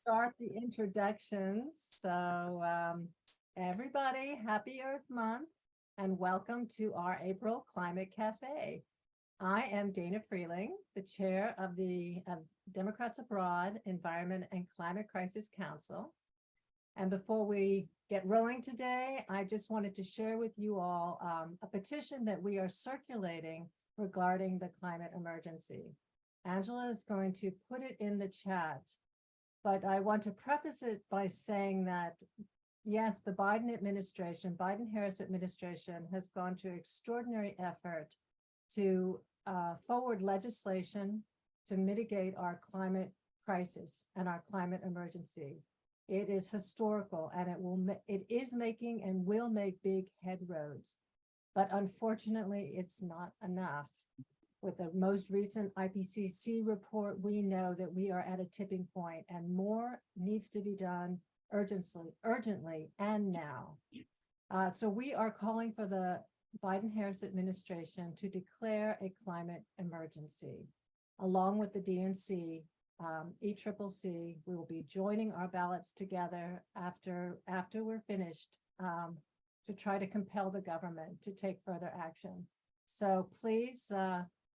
start the introductions. Everybody, happy Earth Month and welcome to our April Climate Cafe. I am Dana Freeling, the chair of the Democrats Abroad Environment and Climate Crisis Council. And before we get rolling today, I just wanted to share with you all a petition that we are circulating regarding the climate emergency. Angela is going to put it in the chat, but I want to preface it by saying that, yes, the Biden-Harris administration has gone to extraordinary effort to forward legislation to mitigate our climate crisis and our climate emergency. It is historical, and it is making and will make big headroads, but unfortunately, it's not enough. With the most recent IPCC report, we know that we are at a tipping point, and more needs to be done urgently, and now. So we are calling for the Biden-Harris administration to declare a climate emergency, along with the DNC. ECCC, we will be joining our ballots together after we're finished to try to compel the government to take further action. So please,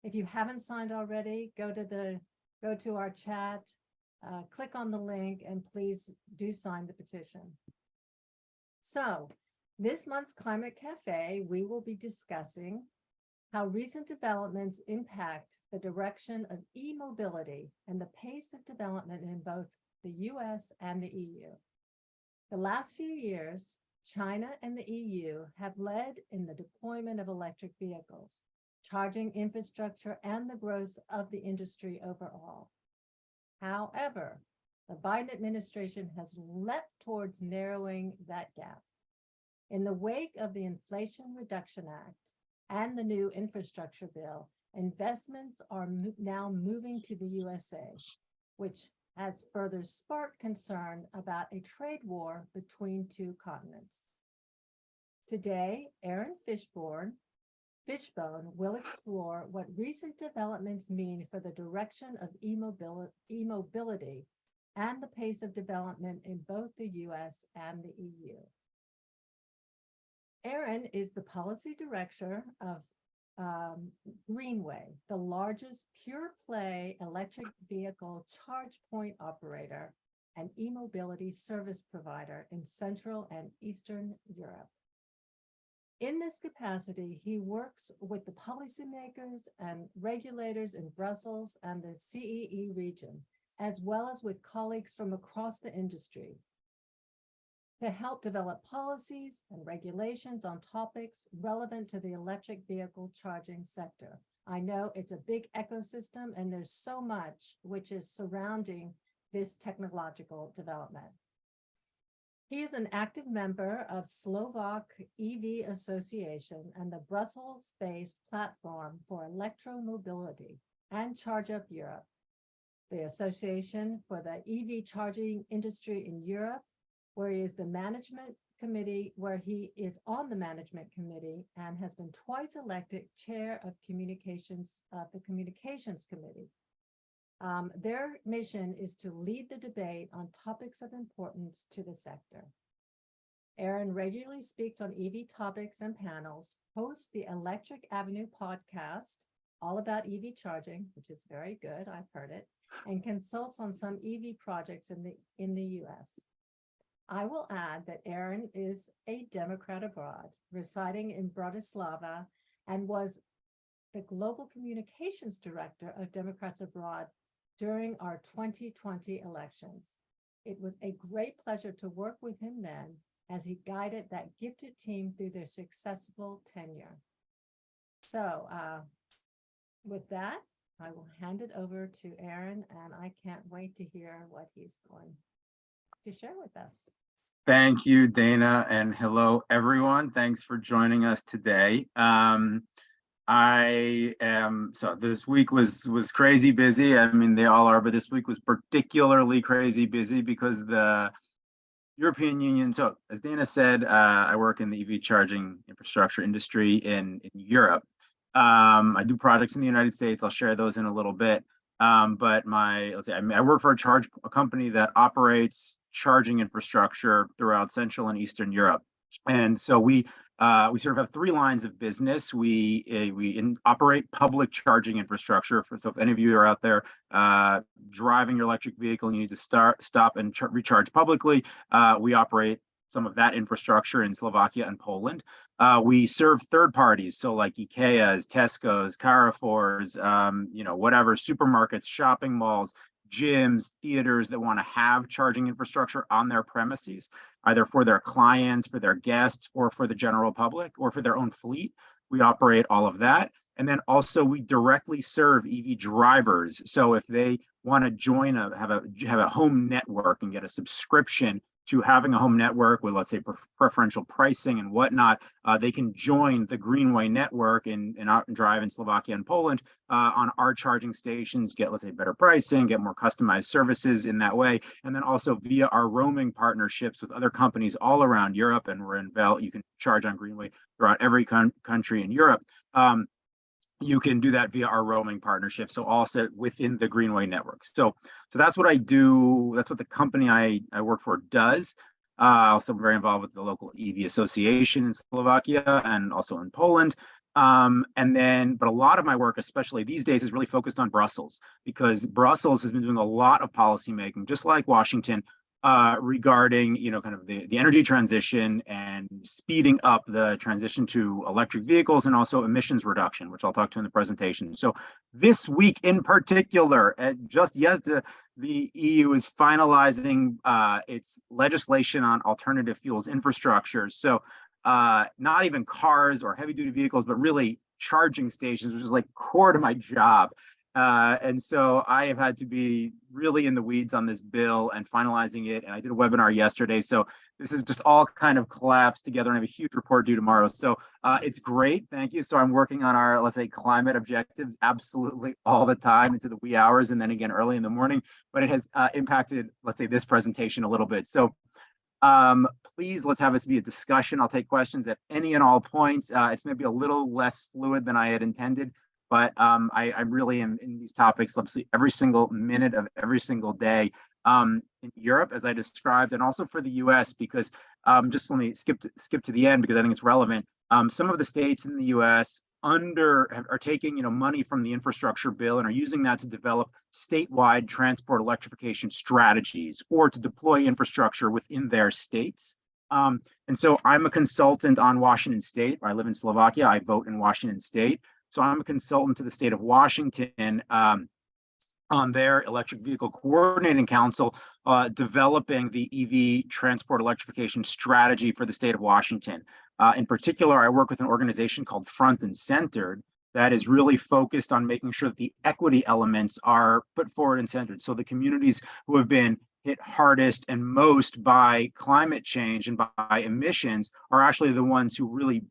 if you haven't signed already, go to our chat, click on the link, and please do sign the petition. So this month's Climate Cafe, we will be discussing how recent developments impact the direction of e-mobility and the pace of development in both the US and the EU. The last few years, China and the EU have led in the deployment of electric vehicles, charging infrastructure, and the growth of the industry overall. However, the Biden administration has leapt towards narrowing that gap. In the wake of the Inflation Reduction Act and the new infrastructure bill, investments are now moving to the USA, which has further sparked concern about a trade war between two continents. Today, Aaron Fishbone will explore what recent developments mean for the direction of e-mobility and the pace of development in both the US and the EU. Aaron is the policy director of Greenway, the largest pure-play electric vehicle charge point operator and e-mobility service provider in Central and Eastern Europe. In this capacity, he works with the policymakers and regulators in Brussels and the CEE region, as well as with colleagues from across the industry, to help develop policies and regulations on topics relevant to the electric vehicle charging sector. I know it's a big ecosystem, and there's so much which is surrounding this technological development. He is an active member of Slovak EV Association and the Brussels-based platform for electromobility and Charge Up Europe, the Association for the EV charging industry in Europe, where he is on the management committee and has been twice elected chair of the communications committee. Their mission is to lead the debate on topics of importance to the sector. Aaron regularly speaks on EV topics and panels, hosts the Electric Avenue podcast, all about EV charging, which is very good, I've heard it, and consults on some EV projects in the US. I will add that Aaron is a Democrat abroad, residing in Bratislava, and was the Global Communications Director of Democrats Abroad during our 2020 elections. It was a great pleasure to work with him then, as he guided that gifted team through their successful tenure. So with that, I will hand it over to Aaron, and I can't wait to hear what he's going to share with us. Thank you, Dana, and hello, everyone. Thanks for joining us today. This week was crazy busy. I mean, they all are, but this week was particularly crazy busy because the European Union, so as Dana said, I work in the EV charging infrastructure industry in Europe. I do projects in the United States. I'll share those in a little bit. But I work for a company that operates charging infrastructure throughout Central and Eastern Europe. And so we sort of have three lines of business. We operate public charging infrastructure. So if any of you are out there driving your electric vehicle and you need to stop and recharge publicly, we operate some of that infrastructure in Slovakia and Poland. We serve third parties, so like IKEA's, Tesco's, Carrefour's, whatever, supermarkets, shopping malls, gyms, theaters that want to have charging infrastructure on their premises, either for their clients, for their guests, or for the general public, or for their own fleet. We operate all of that. And then also we directly serve EV drivers. So if they want to have a home network and get a subscription to having a home network with, let's say, preferential pricing and whatnot, they can join the Greenway network and drive in Slovakia and Poland on our charging stations, get, let's say, better pricing, get more customized services in that way. And then also via our roaming partnerships with other companies all around Europe, and we're in you can charge on Greenway throughout every country in Europe. You can do that via our roaming partnership. So also within the Greenway network. So that's what I do. That's what the company I work for does. Also very involved with the local EV association in Slovakia and also in Poland. But a lot of my work, especially these days, is really focused on Brussels, because Brussels has been doing a lot of policy making, just like Washington, regarding kind of the energy transition and speeding up the transition to electric vehicles and also emissions reduction, which I'll talk to in the presentation. So this week in particular, just yesterday, the EU is finalizing its legislation on alternative fuels infrastructure. So not even cars or heavy duty vehicles, but really charging stations, which is like core to my job. And so I have had to be really in the weeds on this bill and finalizing it. And I did a webinar yesterday. So this is just all kind of collapsed together, and I have a huge report due tomorrow. So it's great. Thank you. So I'm working on our, let's say, climate objectives absolutely all the time into the wee hours, and then again early in the morning. But it has impacted, let's say, this presentation a little bit. So please, let's have this be a discussion. I'll take questions at any and all points. It's maybe a little less fluid than I had intended. But I really am in these topics every single minute of every single day in Europe, as I described, and also for the US, because just let me skip to the end because I think it's relevant. Some of the states in the US are taking money from the infrastructure bill and are using that to develop statewide transport electrification strategies or to deploy infrastructure within their states. And so I'm a consultant on Washington State. I live in Slovakia. I vote in Washington State. So I'm a consultant to the state of Washington on their electric vehicle coordinating council, developing the EV transport electrification strategy for the state of Washington. In particular, I work with an organization called Front and Centered that is really focused on making sure that the equity elements are put forward and centered. So the communities who have been hit hardest and most by climate change and by emissions are actually the ones who really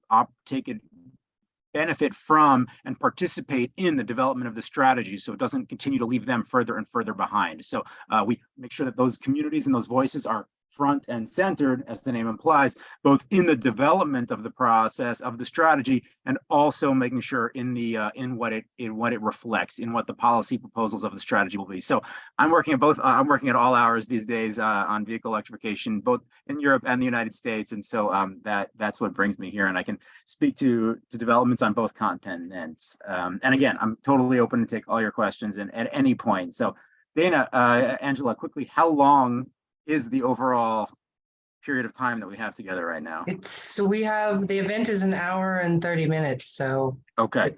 benefit from and participate in the development of the strategy, so it doesn't continue to leave them further and further behind. So we make sure that those communities and those voices are front and centered, as the name implies, both in the development of the process of the strategy and also making sure in what it reflects, in what the policy proposals of the strategy will be. So I'm working at both. I'm working at all hours these days on vehicle electrification, both in Europe and the United States, and so that's what brings me here, and I can speak to developments on both continents. And again, I'm totally open to take all your questions and at any point. So Dana, Angela, quickly, how long is the overall period of time that we have together right now? We have, the event is 1 hour and 30 minutes, so okay,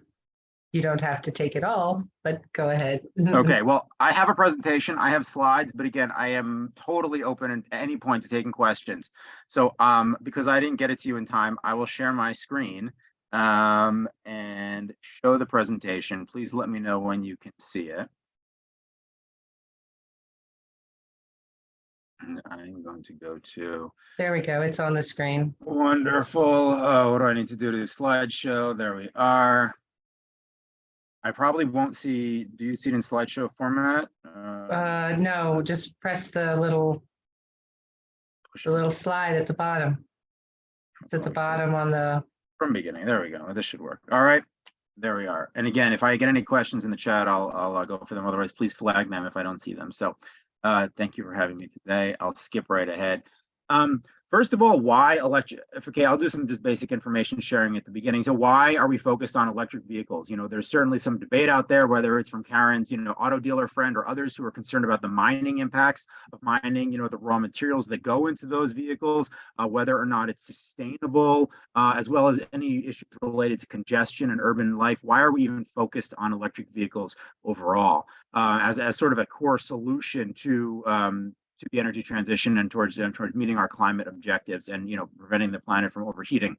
you don't have to take it all, but go ahead. Okay, well, I have a presentation, I have slides, but again, I am totally open at any point to taking questions. So because I didn't get it to you in time, I will share my screen and show the presentation. Please let me know when you can see it. And I'm going to go to. There we go. It's on the screen. Wonderful. Oh, what do I need to do to slideshow? There we are. I probably won't see. Do you see it in slideshow format? No, just press the little slide at the bottom. It's at the bottom on the. From beginning. There we go. This should work. All right. There we are. And again, if I get any questions in the chat, I'll go for them. Otherwise, please flag them if I don't see them. So thank you for having me today. I'll skip right ahead. First of all, why electric? Okay, I'll do some just basic information sharing at the beginning. So why are we focused on electric vehicles? You know, there's certainly some debate out there, whether it's from Karen's, you know, auto dealer friend or others who are concerned about the mining impacts of mining, you know, the raw materials that go into those vehicles, whether or not it's sustainable, as well as any issues related to congestion and urban life. Why are we even focused on electric vehicles overall as sort of a core solution to the energy transition and towards meeting our climate objectives and, you know, preventing the planet from overheating?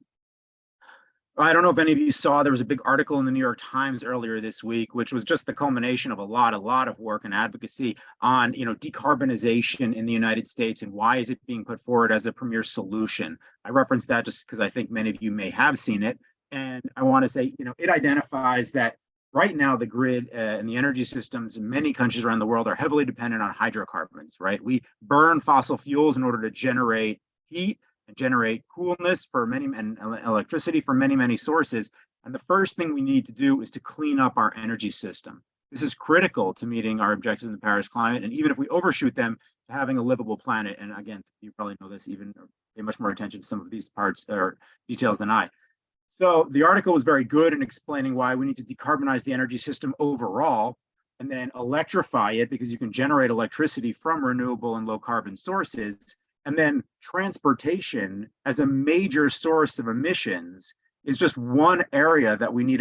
I don't know if any of you saw, there was a big article in the New York Times earlier this week, which was just the culmination of a lot of work and advocacy on, you know, decarbonization in the United States and why is it being put forward as a premier solution. I referenced that just because I think many of you may have seen it. And I want to say, you know, it identifies that right now, the grid and the energy systems in many countries around the world are heavily dependent on hydrocarbons, right? We burn fossil fuels in order to generate heat and generate coolness for many, and electricity for many, many sources. And the first thing we need to do is to clean up our energy system. This is critical to meeting our objectives in the Paris climate. And even if we overshoot them, to having a livable planet. And again, you probably know this, even pay much more attention to some of these parts or details than I. So the article was very good in explaining why we need to decarbonize the energy system overall and then electrify it because you can generate electricity from renewable and low carbon sources. And then transportation as a major source of emissions is just one area that we need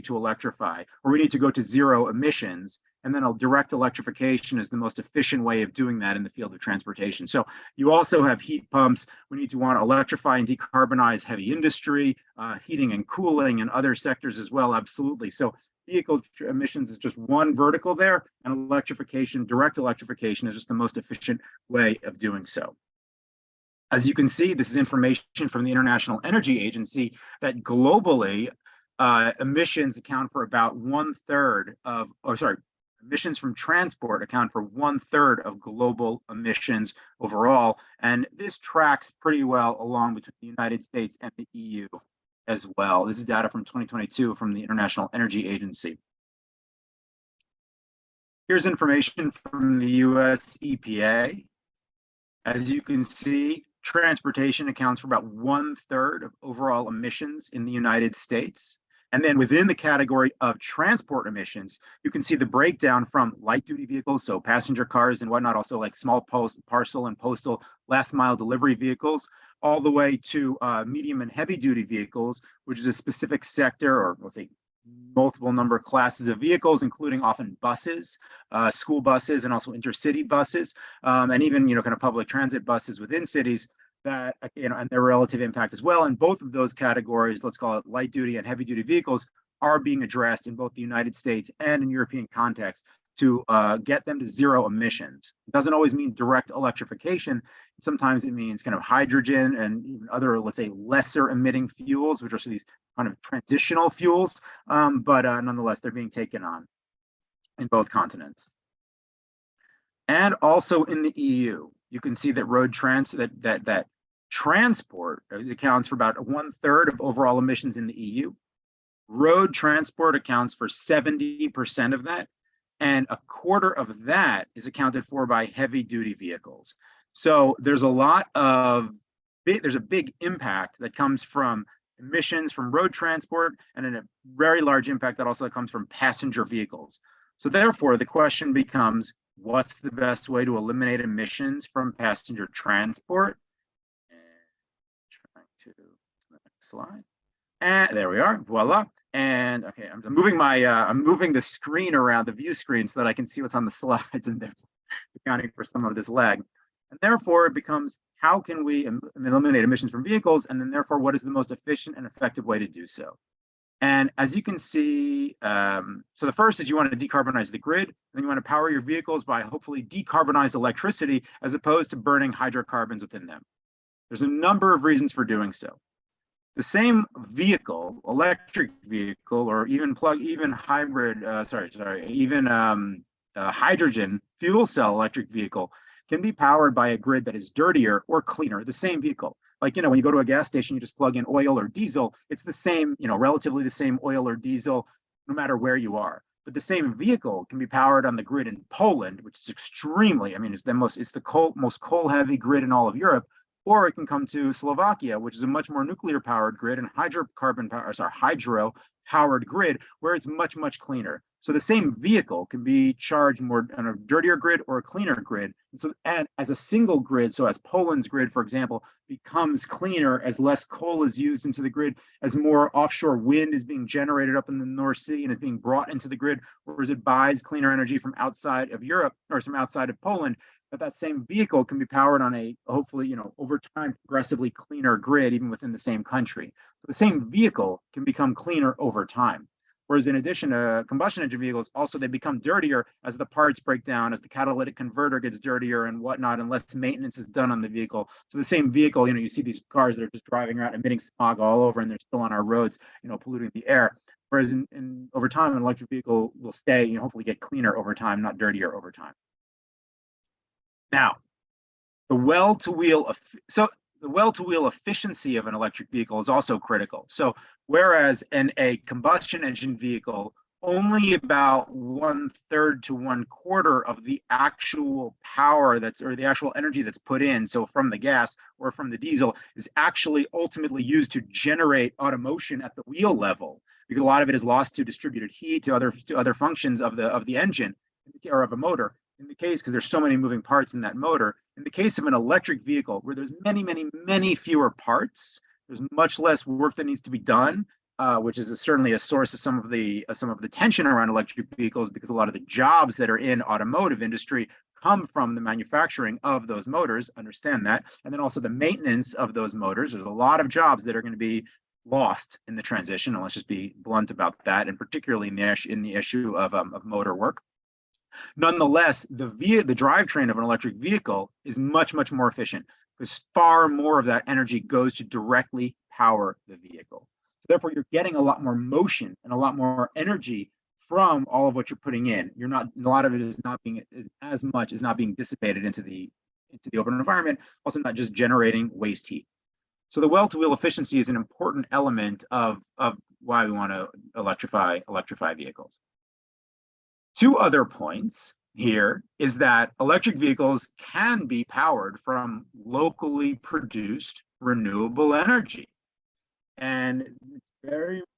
to electrify, or we need to go to zero emissions. And then direct electrification is the most efficient way of doing that in the field of transportation. So you also have heat pumps. We need to want to electrify and decarbonize heavy industry, heating and cooling, and other sectors as well. Absolutely. So vehicle emissions is just one vertical there, and electrification, direct electrification, is just the most efficient way of doing so. As you can see, this is information from the International Energy Agency that globally emissions account for about emissions from transport account for 1/3 of global emissions overall. And this tracks pretty well along between the United States and the EU as well. This is data from 2022 from the International Energy Agency. Here's information from the US EPA. As you can see, transportation accounts for about 1/3 of overall emissions in the United States. And then within the category of transport emissions, you can see the breakdown from light duty vehicles, so passenger cars and whatnot, also like small parcel and postal last mile delivery vehicles, all the way to medium and heavy duty vehicles, which is a specific sector, or let's say multiple number of classes of vehicles, including often buses, school buses, and also intercity buses, and even, you know, kind of public transit buses within cities that, you know, and their relative impact as well. And both of those categories, let's call it light duty and heavy duty vehicles, are being addressed in both the United States and in European context to get them to zero emissions. It doesn't always mean direct electrification. Sometimes it means kind of hydrogen and even other, let's say, lesser emitting fuels, which are these kind of transitional fuels, but nonetheless, they're being taken on in both continents. And also in the EU, you can see that road transport accounts for about 1/3 of overall emissions in the EU. Road transport accounts for 70% of that, and 1/4 of that is accounted for by heavy duty vehicles. So there's a big impact that comes from emissions from road transport, and a very large impact that also comes from passenger vehicles. So therefore, the question becomes, what's the best way to eliminate emissions from passenger transport? And trying to the next slide. And there we are, voila. And okay, I'm moving I'm moving the screen around, the view screen, so that I can see what's on the slides, and they're accounting for some of this lag. And therefore, it becomes, how can we eliminate emissions from vehicles? And then therefore, what is the most efficient and effective way to do so? And as you can see, so the first is you want to decarbonize the grid, and then you want to power your vehicles by hopefully decarbonized electricity as opposed to burning hydrocarbons within them. There's a number of reasons for doing so. The same vehicle, electric vehicle, or even hybrid, hydrogen fuel cell electric vehicle can be powered by a grid that is dirtier or cleaner, the same vehicle. like, when you go to a gas station, you just plug in oil or diesel. It's the same, relatively the same oil or diesel, no matter where you are. But the same vehicle can be powered on the grid in Poland, which is extremely, it's the most coal heavy grid in all of Europe. Or it can come to Slovakia, which is a much more nuclear powered grid and hydro powered grid, where it's much, much cleaner. So the same vehicle can be charged more on a dirtier grid or a cleaner grid. And as a single grid, so as Poland's grid, for example, becomes cleaner as less coal is used into the grid, as more offshore wind is being generated up in the North Sea and is being brought into the grid, or as it buys cleaner energy from outside of Europe or from outside of Poland, that same vehicle can be powered on a, hopefully, over time, progressively cleaner grid, even within the same country. So the same vehicle can become cleaner over time. Whereas in addition to combustion engine vehicles, also they become dirtier as the parts break down, as the catalytic converter gets dirtier and whatnot, and less maintenance is done on the vehicle. So the same vehicle, you see these cars that are just driving around emitting smog all over, and they're still on our roads, polluting the air. Whereas in over time, an electric vehicle will stay, hopefully get cleaner over time, not dirtier over time. Now, the well-to-wheel efficiency of an electric vehicle is also critical. So whereas in a combustion engine vehicle, only about 1/3 to 1/4 of the actual power or the actual energy that's put in, so from the gas or from the diesel, is actually ultimately used to generate automotion at the wheel level, because a lot of it is lost to distributed heat, to other functions of the engine or of a motor. In the case, because there's so many moving parts in that motor, in the case of an electric vehicle where there's many, many, many fewer parts, there's much less work that needs to be done, which is certainly a source of some of the tension around electric vehicles, because a lot of the jobs that are in automotive industry come from the manufacturing of those motors. Understand that, and then also the maintenance of those motors. There's a lot of jobs that are going to be lost in the transition. And let's just be blunt about that, and particularly in the issue of motor work. Nonetheless, the drivetrain of an electric vehicle is much, much more efficient, because far more of that energy goes to directly power the vehicle. So therefore, you're getting a lot more motion and a lot more energy from all of what you're putting in. A lot of it is not being dissipated into the open environment, also not just generating waste heat. So the well-to-wheel efficiency is an important element of why we want to electrify vehicles. Two other points here is that electric vehicles can be powered from locally produced renewable energy. And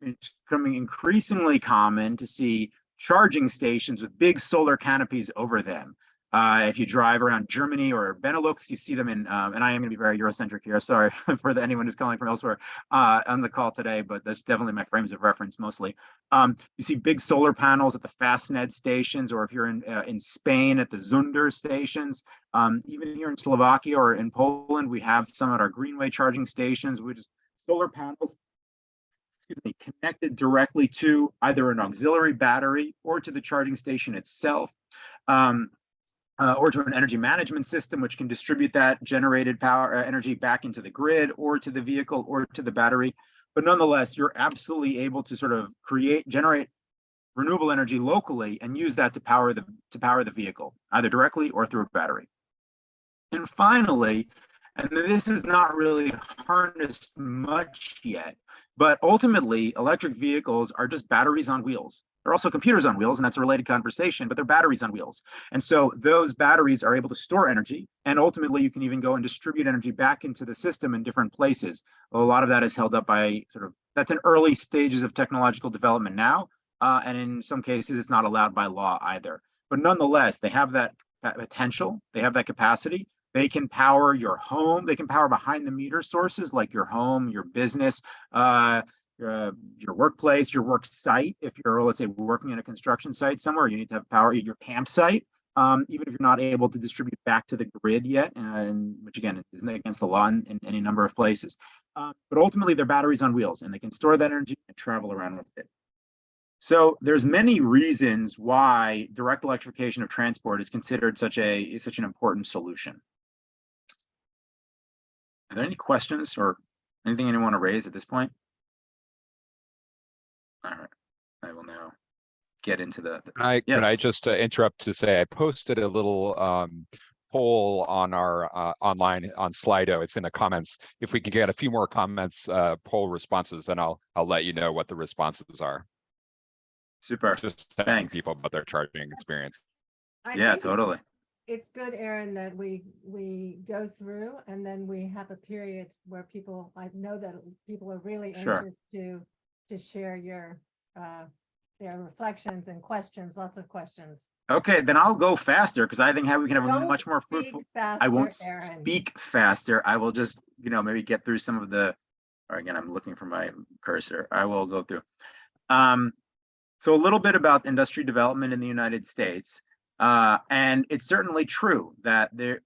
it's becoming increasingly common to see charging stations with big solar canopies over them. If you drive around Germany or Benelux, you see them in, and I am going to be very Eurocentric here. Sorry for anyone who's calling from elsewhere on the call today, but that's definitely my frames of reference mostly. You see big solar panels at the Fastned stations, or if you're in Spain at the Zunder stations. Even here in Slovakia or in Poland, we have some at our Greenway charging stations, which is solar panels, connected directly to either an auxiliary battery or to the charging station itself. Or to an energy management system, which can distribute that generated power energy back into the grid or to the vehicle or to the battery. But nonetheless, you're absolutely able to sort of generate renewable energy locally and use that to power the vehicle, either directly or through a battery. And finally, and this is not really harnessed much yet, but ultimately, electric vehicles are just batteries on wheels. They're also computers on wheels, and that's a related conversation, but they're batteries on wheels. And so those batteries are able to store energy, and ultimately you can even go and distribute energy back into the system in different places. A lot of that is held up by that's in early stages of technological development now, and in some cases it's not allowed by law either. But nonetheless, they have that potential, they have that capacity. They can power your home, they can power behind the meter sources like your home, your business, your workplace, your work site. If you're, let's say, working in a construction site somewhere, you need to have power at your campsite, even if you're not able to distribute back to the grid yet, and which again isn't against the law in any number of places. But ultimately, they're batteries on wheels, and they can store that energy and travel around with it. So there's many reasons why direct electrification of transport is considered such an important solution. Are there any questions or anything anyone want to raise at this point? All right, I will now get into the. Can I just interrupt to say I posted a little poll on our online on Slido. It's in the comments. If we can get a few more comments, poll responses, then I'll let you know what the responses are. Super. Just telling Thanks. people about their charging experience. I Yeah, think totally. it's good, Aaron, that we go through and then we have a period where people, I know that people are really Sure. anxious to share their reflections and questions, lots of questions. Okay, then I'll go faster because I think we can have a Don't much more speak fruitful. faster, I won't Aaron. speak faster. I will just, maybe get through some of the, or again, I'm looking for my cursor. I will go through. So a little bit about industry development in the United States. And it's certainly true that this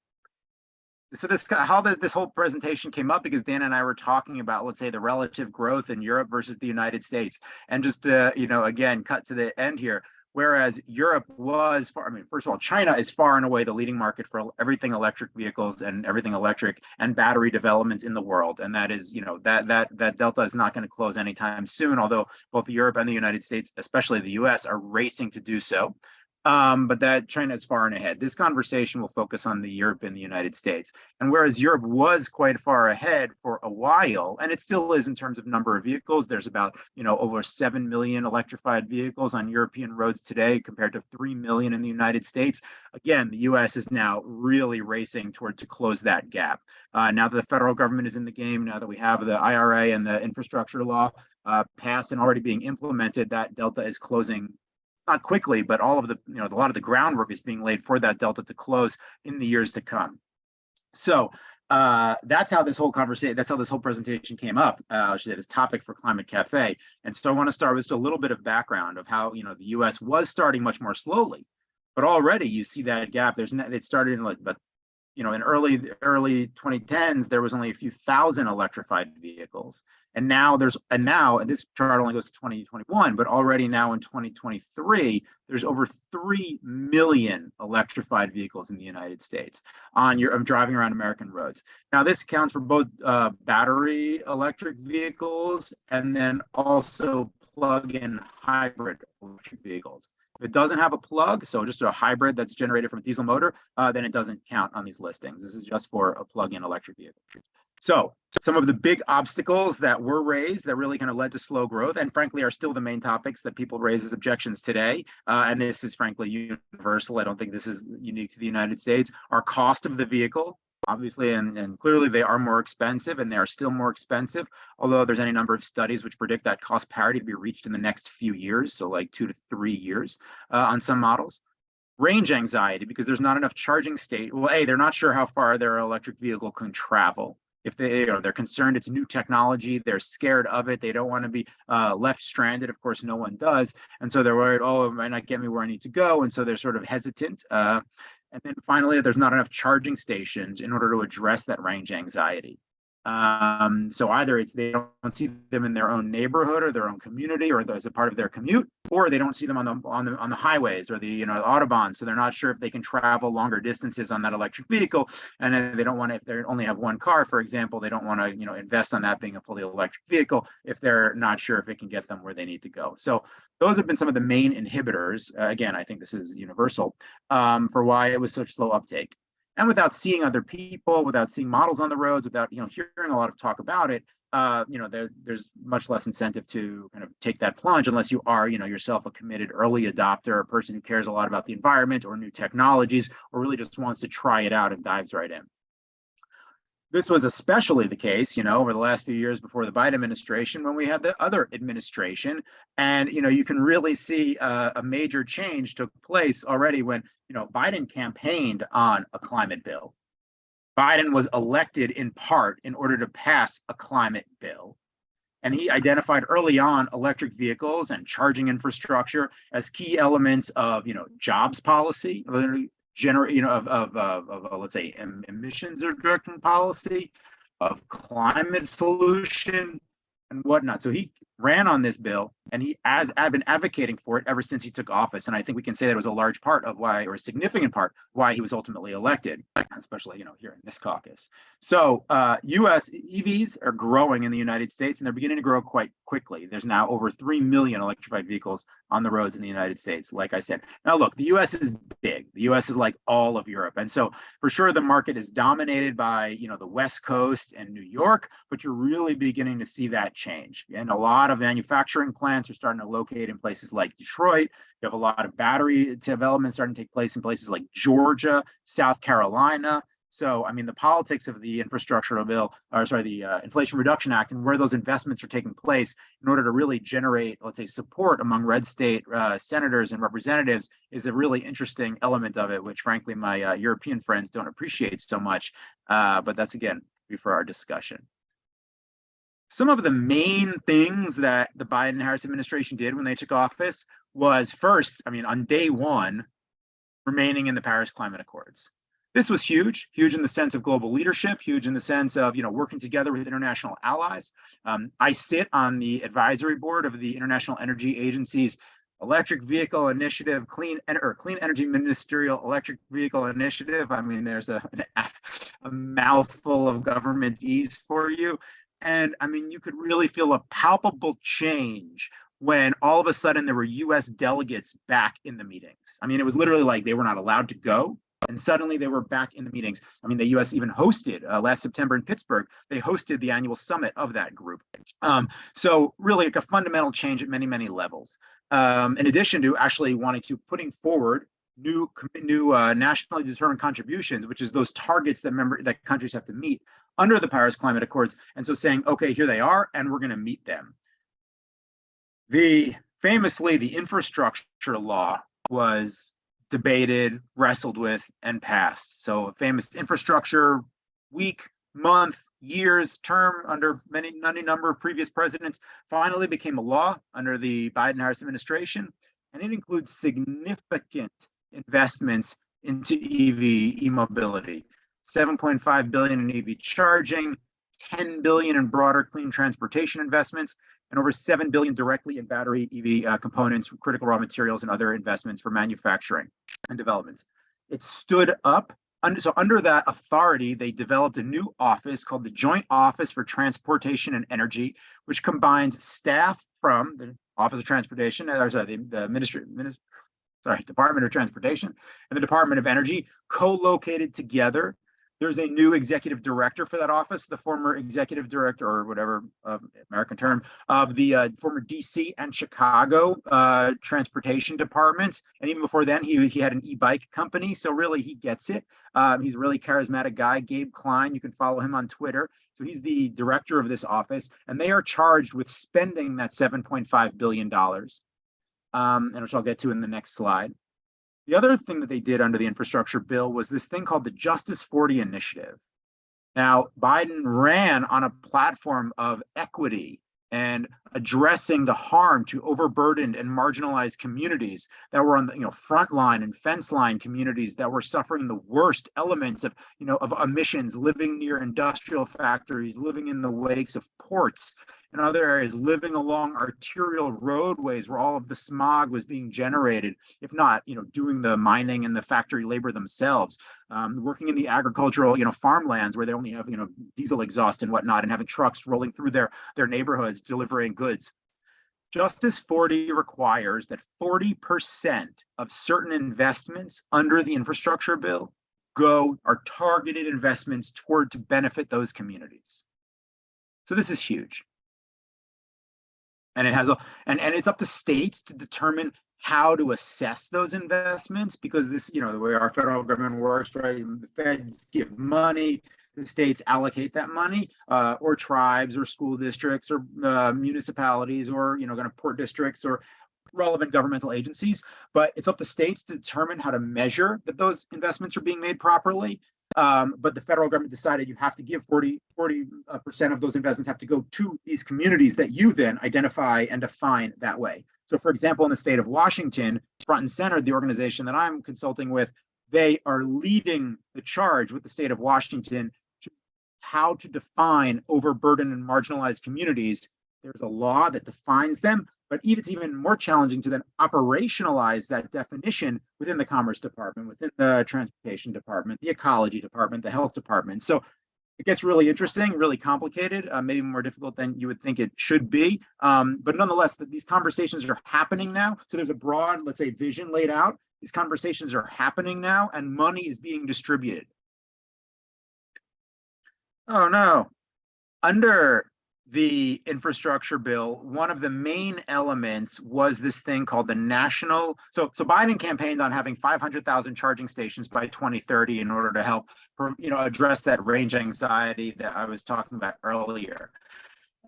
whole presentation came up because Dan and I were talking about, let's say, the relative growth in Europe versus the United States. And just, again, cut to the end here. Whereas Europe was first of all, China is far and away the leading market for everything electric vehicles and everything electric and battery development in the world. And that is, that delta is not going to close anytime soon, although both Europe and the United States, especially the US, are racing to do so. But that China is far and ahead. This conversation will focus on the Europe and the United States. And whereas Europe was quite far ahead for a while, and it still is in terms of number of vehicles, there's about, over 7 million electrified vehicles on European roads today compared to 3 million in the United States. Again, the US is now really racing to close that gap. Now that the federal government is in the game, now that we have the IRA and the infrastructure law passed and already being implemented, that delta is closing. Not quickly, but all of the, a lot of the groundwork is being laid for that delta to close in the years to come. So that's how this whole presentation came up. I should say this topic for Climate Cafe. And so I want to start with just a little bit of background of how, the US was starting much more slowly, but already you see that gap. It started in in early 2010s, there was only a few thousand electrified vehicles. And now and this chart only goes to 2021, but already now in 2023, there's over 3 million electrified vehicles in the United States I'm driving around American roads. Now this accounts for both battery electric vehicles and then also plug-in hybrid electric vehicles. If it doesn't have a plug, so just a hybrid that's generated from a diesel motor, then it doesn't count on these listings. This is just for a plug-in electric vehicle. So some of the big obstacles that were raised that really kind of led to slow growth, and frankly are still the main topics that people raise as objections today, and this is frankly universal. I don't think this is unique to the United States. Our cost of the vehicle, obviously, and clearly they are more expensive, and they are still more expensive, although there's any number of studies which predict that cost parity to be reached in the next few years, so like 2 to 3 years on some models. Range anxiety, because there's not enough charging state. Well, they're not sure how far their electric vehicle can travel. If they're concerned it's new technology, they're scared of it, they don't want to be left stranded. Of course, no one does. And so they're worried, it might not get me where I need to go. And so they're sort of hesitant. And then finally, there's not enough charging stations in order to address that range anxiety. So either they don't see them in their own neighborhood or their own community or as a part of their commute, or they don't see them on the highways or the Autobahn. So they're not sure if they can travel longer distances on that electric vehicle, and then they don't want to, if they only have one car, for example, they don't want to invest on that being a fully electric vehicle if they're not sure if it can get them where they need to go. So those have been some of the main inhibitors. Again, I think this is universal for why it was such slow uptake. And without seeing other people, without seeing models on the roads, without hearing a lot of talk about it, there's much less incentive to kind of take that plunge unless you are yourself a committed early adopter, a person who cares a lot about the environment or new technologies, or really just wants to try it out and dives right in. This was especially the case, over the last few years before the Biden administration, when we had the other administration. And, you can really see a major change took place already when, Biden campaigned on a climate bill. Biden was elected in part in order to pass a climate bill. And he identified early on electric vehicles and charging infrastructure as key elements of, jobs policy, let's say emissions reduction policy, of climate solution and whatnot. So he ran on this bill, and he has been advocating for it ever since he took office. And I think we can say that was a large part of why, or a significant part, why he was ultimately elected, especially here in this caucus. So U.S. EVs are growing in the United States, and they're beginning to grow quite quickly. There's now over 3 million electrified vehicles on the roads in the United States, like I said. Now, look, the US is big. The US is like all of Europe. And so for sure, the market is dominated by, the West Coast and New York, but you're really beginning to see that change. And a lot of manufacturing plants are starting to locate in places like Detroit. You have a lot of battery development starting to take place in places like Georgia, South Carolina. So, I mean, the politics of the infrastructure bill, the Inflation Reduction Act, and where those investments are taking place in order to really generate, let's say, support among red state senators and representatives is a really interesting element of it, which frankly, my European friends don't appreciate so much. But that's, again, for our discussion. Some of the main things that the Biden-Harris administration did when they took office was first, on day one, remaining in the Paris Climate Accords. This was huge in the sense of global leadership, huge in the sense of, working together with international allies. I sit on the advisory board of the International Energy Agency's Electric Vehicle Initiative, Clean Energy Ministerial Electric Vehicle Initiative. There's a mouthful of government E's for you. And you could really feel a palpable change when all of a sudden there were US delegates back in the meetings. It was literally like they were not allowed to go. And suddenly they were back in the meetings. The US even hosted last September in Pittsburgh, they hosted the annual summit of that group. So really like a fundamental change at many, many levels. In addition to actually wanting to putting forward new nationally determined contributions, which is those targets that countries have to meet under the Paris Climate Accords. And so saying, okay, here they are, and we're going to meet them. Famously, the infrastructure law was debated, wrestled with, and passed. So a famous infrastructure week, month, years, term under any number of previous presidents finally became a law under the Biden-Harris administration. And it includes significant investments into e-mobility, 7.5 billion in EV charging, 10 billion in broader clean transportation investments, and over 7 billion directly in battery EV components, critical raw materials, and other investments for manufacturing and development. It stood up. So under that authority, they developed a new office called the Joint Office for Transportation and Energy, which combines staff from the Office of Transportation, the Department of Transportation and the Department of Energy, co-located together. There's a new executive director for that office, the former executive director, or whatever American term, of the former DC and Chicago transportation departments. And even before then, he had an e-bike company. So really, he gets it. He's a really charismatic guy, Gabe Klein. You can follow him on Twitter. So he's the director of this office, and they are charged with spending that $7.5 billion, and which I'll get to in the next slide. The other thing that they did under the infrastructure bill was this thing called the Justice 40 Initiative. Now, Biden ran on a platform of equity and addressing the harm to overburdened and marginalized communities that were on the front line and fence line communities that were suffering the worst elements of emissions, living near industrial factories, living in the wakes of ports and other areas, living along arterial roadways where all of the smog was being generated, if not, doing the mining and the factory labor themselves, working in the agricultural, farmlands where they only have, diesel exhaust and whatnot, and having trucks rolling through their neighborhoods delivering goods. Justice 40 requires that 40% of certain investments under the infrastructure bill are targeted investments to benefit those communities. So this is huge. And it has and it's up to states to determine how to assess those investments, because this, the way our federal government works, right? The feds give money, the states allocate that money, or tribes or school districts or municipalities or, kind of port districts or relevant governmental agencies. But it's up to states to determine how to measure that those investments are being made properly. But the federal government decided you have to give 40% of those investments have to go to these communities that you then identify and define that way. So for example, in the state of Washington, Front and Center, the organization that I'm consulting with, they are leading the charge with the state of Washington to how to define overburdened and marginalized communities. There's a law that defines them, but it's even more challenging to then operationalize that definition within the Commerce Department, within the Transportation Department, the Ecology Department, the Health Department. So it gets really interesting, really complicated, maybe more difficult than you would think it should be. But nonetheless, these conversations are happening now. So there's a broad, let's say, vision laid out. These conversations are happening now, and money is being distributed. Oh no. Under the infrastructure bill, one of the main elements was this thing called the national. So Biden campaigned on having 500,000 charging stations by 2030 in order to help, address that range anxiety that I was talking about earlier.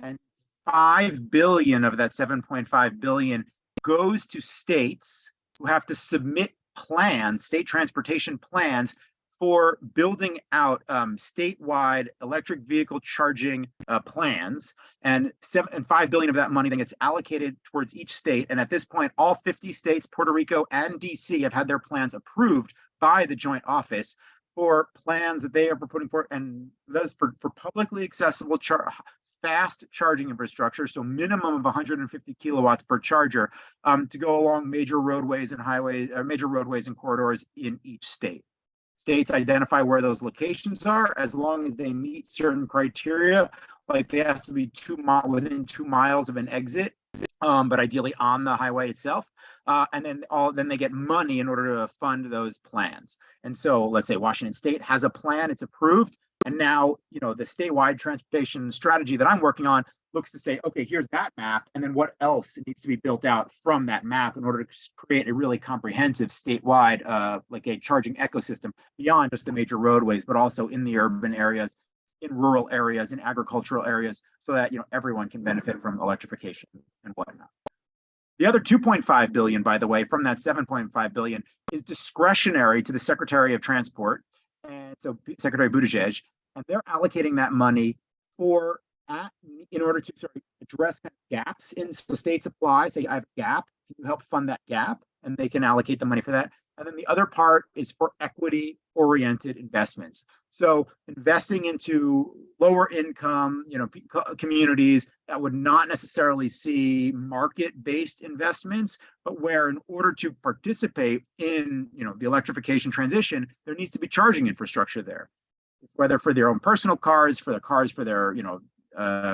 And 5 billion of that 7.5 billion goes to states who have to submit plans, state transportation plans, for building out statewide electric vehicle charging plans, and 5 billion of that money then gets allocated towards each state. And at this point, all 50 states, Puerto Rico and DC, have had their plans approved by the joint office for plans that they are putting forward, and those for publicly accessible fast charging infrastructure, so minimum of 150 kilowatts per charger, to go along major roadways and highways, major roadways and corridors in each state. States identify where those locations are, as long as they meet certain criteria, like they have to be within 2 miles of an exit, but ideally on the highway itself. And then they get money in order to fund those plans. And so let's say Washington State has a plan, it's approved. And now, the statewide transportation strategy that I'm working on looks to say, okay, here's that map, and then what else needs to be built out from that map in order to create a really comprehensive statewide, like a charging ecosystem beyond just the major roadways, but also in the urban areas, in rural areas, in agricultural areas, so that everyone can benefit from electrification and whatnot. The other 2.5 billion, by the way, from that 7.5 billion, is discretionary to the Secretary of Transport, and so Secretary Buttigieg, and they're allocating that money in order to address kind of gaps in, so states apply, say I have a gap, can you help fund that gap? And they can allocate the money for that. And then the other part is for equity oriented investments. So investing into lower income, communities that would not necessarily see market-based investments, but where in order to participate in, the electrification transition, there needs to be charging infrastructure there, whether for their own personal cars, for their,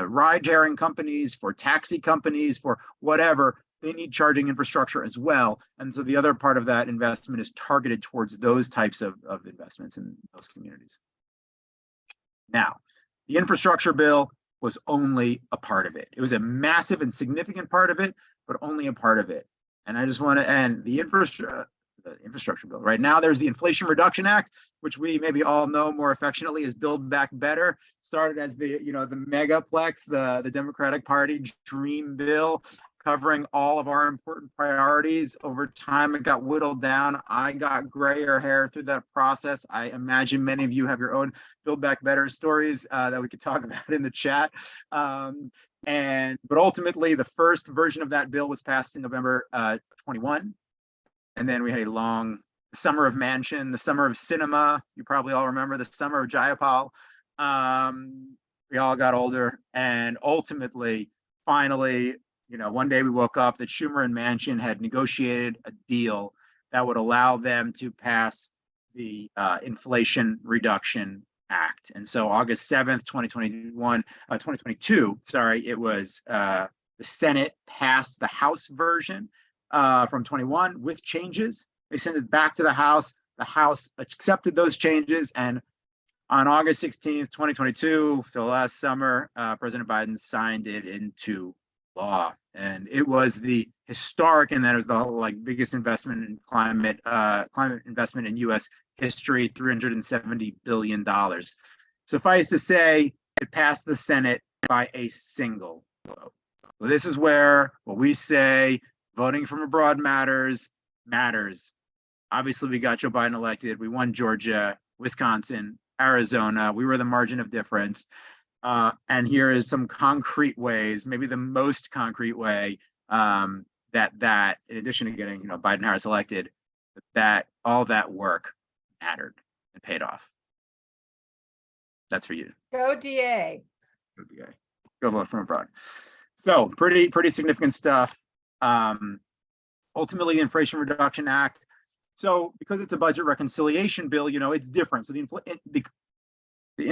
ride-sharing companies, for taxi companies, for whatever. They need charging infrastructure as well. And so the other part of that investment is targeted towards those types of investments in those communities. Now, the infrastructure bill was only a part of it. It was a massive and significant part of it, but only a part of it. And I just want to end the infrastructure bill. Right now, there's the Inflation Reduction Act, which we maybe all know more affectionately as Build Back Better. Started as the megaplex, the Democratic Party dream bill, covering all of our important priorities. Over time, it got whittled down. I got grayer hair through that process. I imagine many of you have your own Build Back Better stories that we could talk about in the chat. But ultimately, the first version of that bill was passed in November 21. And then we had a long summer of Manchin, the summer of cinema. You probably all remember the summer of Jayapal. We all got older, and ultimately, finally, one day we woke up that Schumer and Manchin had negotiated a deal that would allow them to pass the Inflation Reduction Act. And so August 7th, 2022, it was the Senate passed the House version from 21 with changes. They sent it back to the House. The House accepted those changes, and on August 16th, 2022, so last summer, President Biden signed it into law. And it was the historic, and that was the biggest investment in climate investment in U.S. history, $370 billion. Suffice to say, it passed the Senate by a single vote. Well, this is where what we say, voting from abroad matters. Obviously, we got Joe Biden elected. We won Georgia, Wisconsin, Arizona. We were the margin of difference. And here is some concrete ways, maybe the most concrete way that in addition to getting Biden Harris elected, that all that work mattered and paid off. That's for you. Go DA. Go DA. Go vote from abroad. So pretty significant stuff. Ultimately, the Inflation Reduction Act. So because it's a budget reconciliation bill, it's different. So the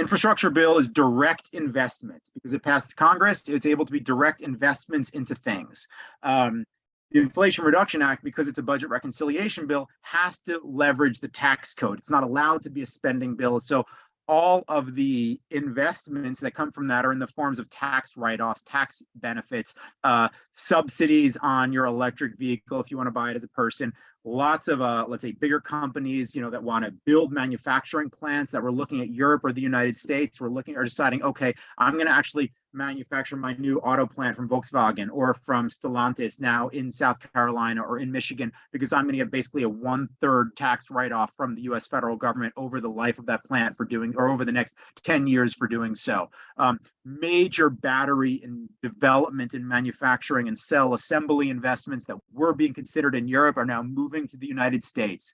infrastructure bill is direct investments because it passed Congress. It's able to be direct investments into things. The Inflation Reduction Act, because it's a budget reconciliation bill, has to leverage the tax code. It's not allowed to be a spending bill. So all of the investments that come from that are in the forms of tax write-offs, tax benefits, subsidies on your electric vehicle if you want to buy it as a person. Lots of, let's say, bigger companies, that want to build manufacturing plants that we're looking at Europe or the United States. We're looking or deciding, okay, I'm going to actually manufacture my new auto plant from Volkswagen or from Stellantis now in South Carolina or in Michigan, because I'm going to get basically a 1/3 tax write-off from the US federal government over the life of that plant for doing, or over the next 10 years for doing so. Major battery and development and manufacturing and cell assembly investments that were being considered in Europe are now moving to the United States.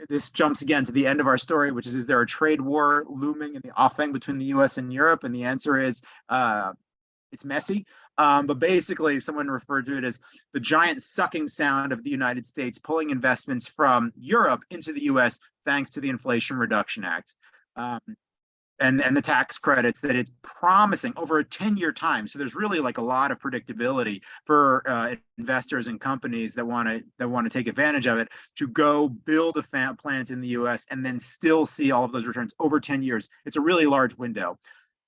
This jumps again to the end of our story, which is there a trade war looming in the offing between the US and Europe? And the answer is it's messy. But basically, someone referred to it as the giant sucking sound of the United States pulling investments from Europe into the US thanks to the Inflation Reduction Act. And the tax credits that it's promising over a 10-year time. So there's really like a lot of predictability for investors and companies that want to take advantage of it to go build a plant in the US and then still see all of those returns over 10 years. It's a really large window.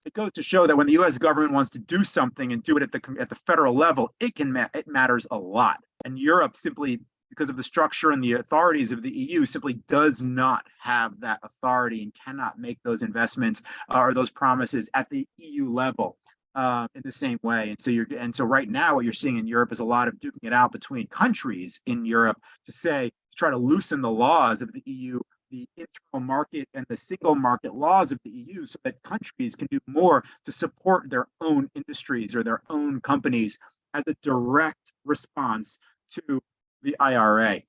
It goes to show that when the US government wants to do something and do it at the federal level, it matters a lot. And Europe simply, because of the structure and the authorities of the EU, simply does not have that authority and cannot make those investments or those promises at the EU level in the same way. And so right now, what you're seeing in Europe is a lot of duking it out between countries in Europe to try to loosen the laws of the EU, the internal market and the single market laws of the EU, so that countries can do more to support their own industries or their own companies as a direct response to the IRA.